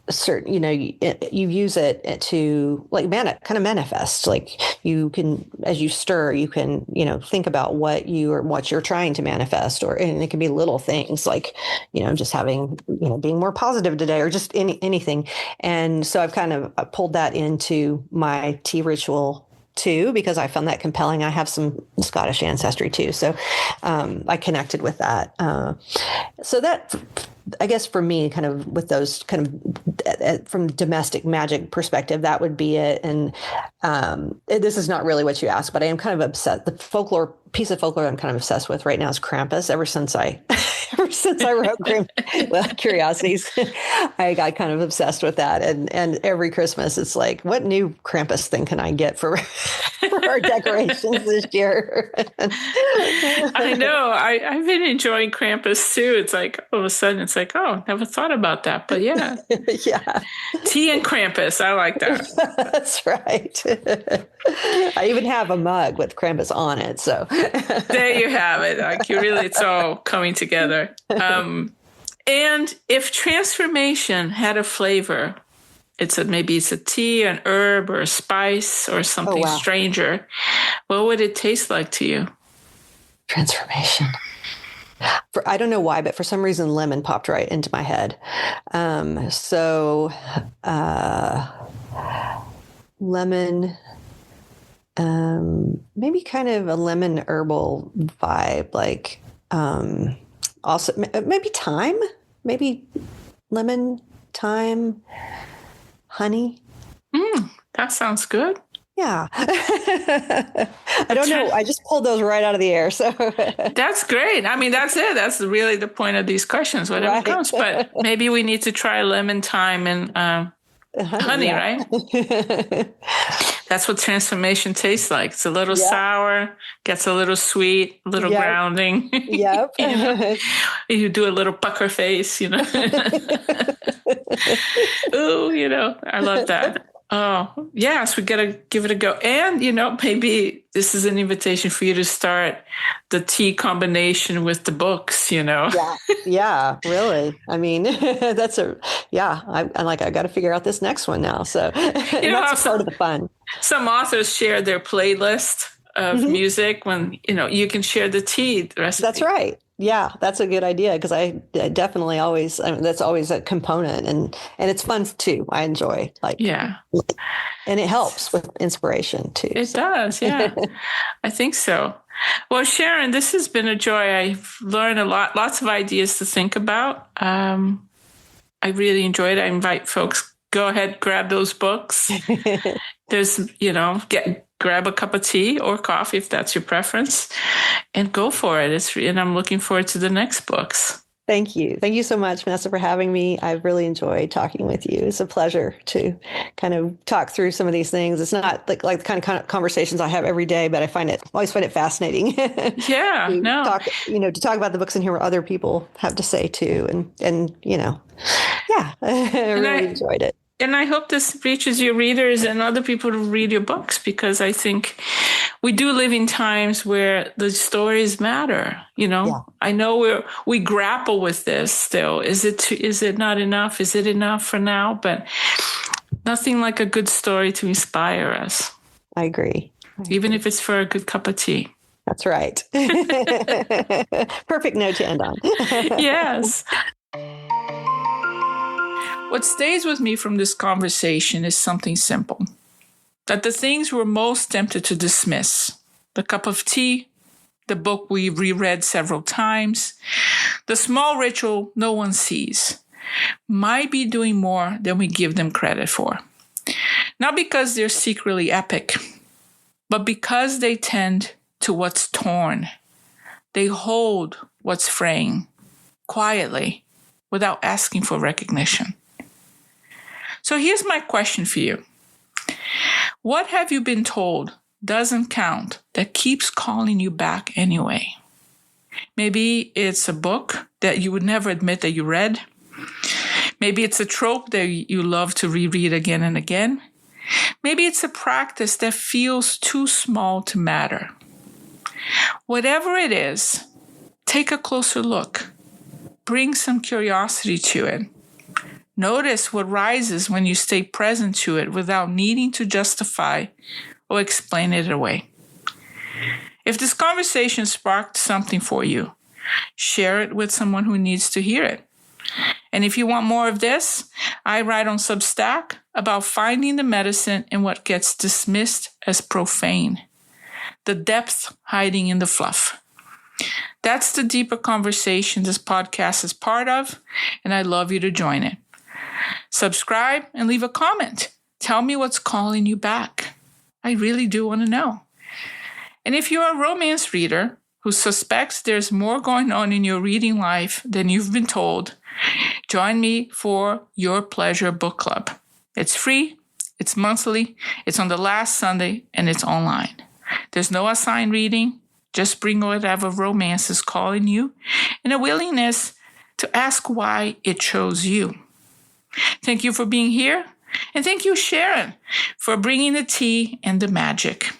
certain, you use it to like kind of manifest. Like you can, as you stir, you can, think about what you're trying to manifest, and it can be little things like, just having, being more positive today, or just anything. And so I've kind of pulled that into my tea ritual too, because I found that compelling. I have some Scottish ancestry too. So I connected with that. So that, I guess for me, kind of with those kind of from domestic magic perspective, that would be it. And this is not really what you asked, but I am kind of obsessed. The piece of folklore I'm kind of obsessed with right now is Krampus. Ever since I wrote Curiosities, I got kind of obsessed with that. And every Christmas, it's like, what new Krampus thing can I get for our decorations this year? I know. I've been enjoying Krampus too. It's like all of a sudden, it's like, oh, never thought about that. But yeah. Yeah. Tea and Krampus. I like that. That's right. I even have a mug with Krampus on it. So there you have it. Like it's all coming together. And if transformation had a flavor, maybe it's a tea, an herb, or a spice, or something stranger, what would it taste like to you? Transformation. I don't know why, but for some reason, lemon popped right into my head. Lemon, maybe kind of a lemon herbal vibe, like also maybe thyme, maybe lemon, thyme, honey. That sounds good. Yeah. I don't know. I just pulled those right out of the air. So that's great. I mean, that's it. That's really the point of these questions, whatever comes. But maybe we need to try lemon, thyme, and honey, right? That's what transformation tastes like. It's a little Yep. sour, gets a little sweet, a little Yep. grounding. Yep. You do a little pucker face, Ooh, I love that. Oh, yes, we got to give it a go. And, maybe this is an invitation for you to start the tea combination with the books, Yeah. Yeah, really. I mean, I got to figure out this next one now. So that's part of the fun. Some authors share their playlist of music when, you can share the tea recipe. That's right. Yeah, that's a good idea because I definitely always, that's always a component and it's fun too. I enjoy and it helps with inspiration too. It does. Yeah, I think so. Well, Sharon, this has been a joy. I've learned a lot, lots of ideas to think about. I really enjoyed it. I invite folks, go ahead, grab those books. There's, grab a cup of tea or coffee if that's your preference and go for it. And I'm looking forward to the next books. Thank you. Thank you so much, Vanessa, for having me. I've really enjoyed talking with you. It's a pleasure to kind of talk through some of these things. It's not like the kind of conversations I have every day, but I always find it fascinating. Yeah, to talk about the books and hear what other people have to say too. And I really enjoyed it. And I hope this reaches your readers and other people to read your books, because I think we do live in times where the stories matter. I know we grapple with this still. Is it not enough? Is it enough for now? But nothing like a good story to inspire us. I agree. Even if it's for a good cup of tea. That's right. Perfect note to end on. Yes. What stays with me from this conversation is something simple. That the things we're most tempted to dismiss, the cup of tea, the book we reread several times, the small ritual no one sees, might be doing more than we give them credit for. Not because they're secretly epic, but because they tend to what's torn. They hold what's fraying quietly without asking for recognition. So here's my question for you. What have you been told doesn't count that keeps calling you back anyway? Maybe it's a book that you would never admit that you read. Maybe it's a trope that you love to reread again and again. Maybe it's a practice that feels too small to matter. Whatever it is, take a closer look. Bring some curiosity to it. Notice what rises when you stay present to it without needing to justify or explain it away. If this conversation sparked something for you, share it with someone who needs to hear it. And if you want more of this, I write on Substack about finding the medicine in what gets dismissed as profane, the depth hiding in the fluff. That's the deeper conversation this podcast is part of, and I'd love you to join it. Subscribe and leave a comment. Tell me what's calling you back. I really do want to know. And if you're a romance reader who suspects there's more going on in your reading life than you've been told, join me for Your Pleasure Book Club. It's free, it's monthly, it's on the last Sunday, and it's online. There's no assigned reading. Just bring whatever romance is calling you and a willingness to ask why it chose you. Thank you for being here. And thank you, Sharon, for bringing the tea and the magic.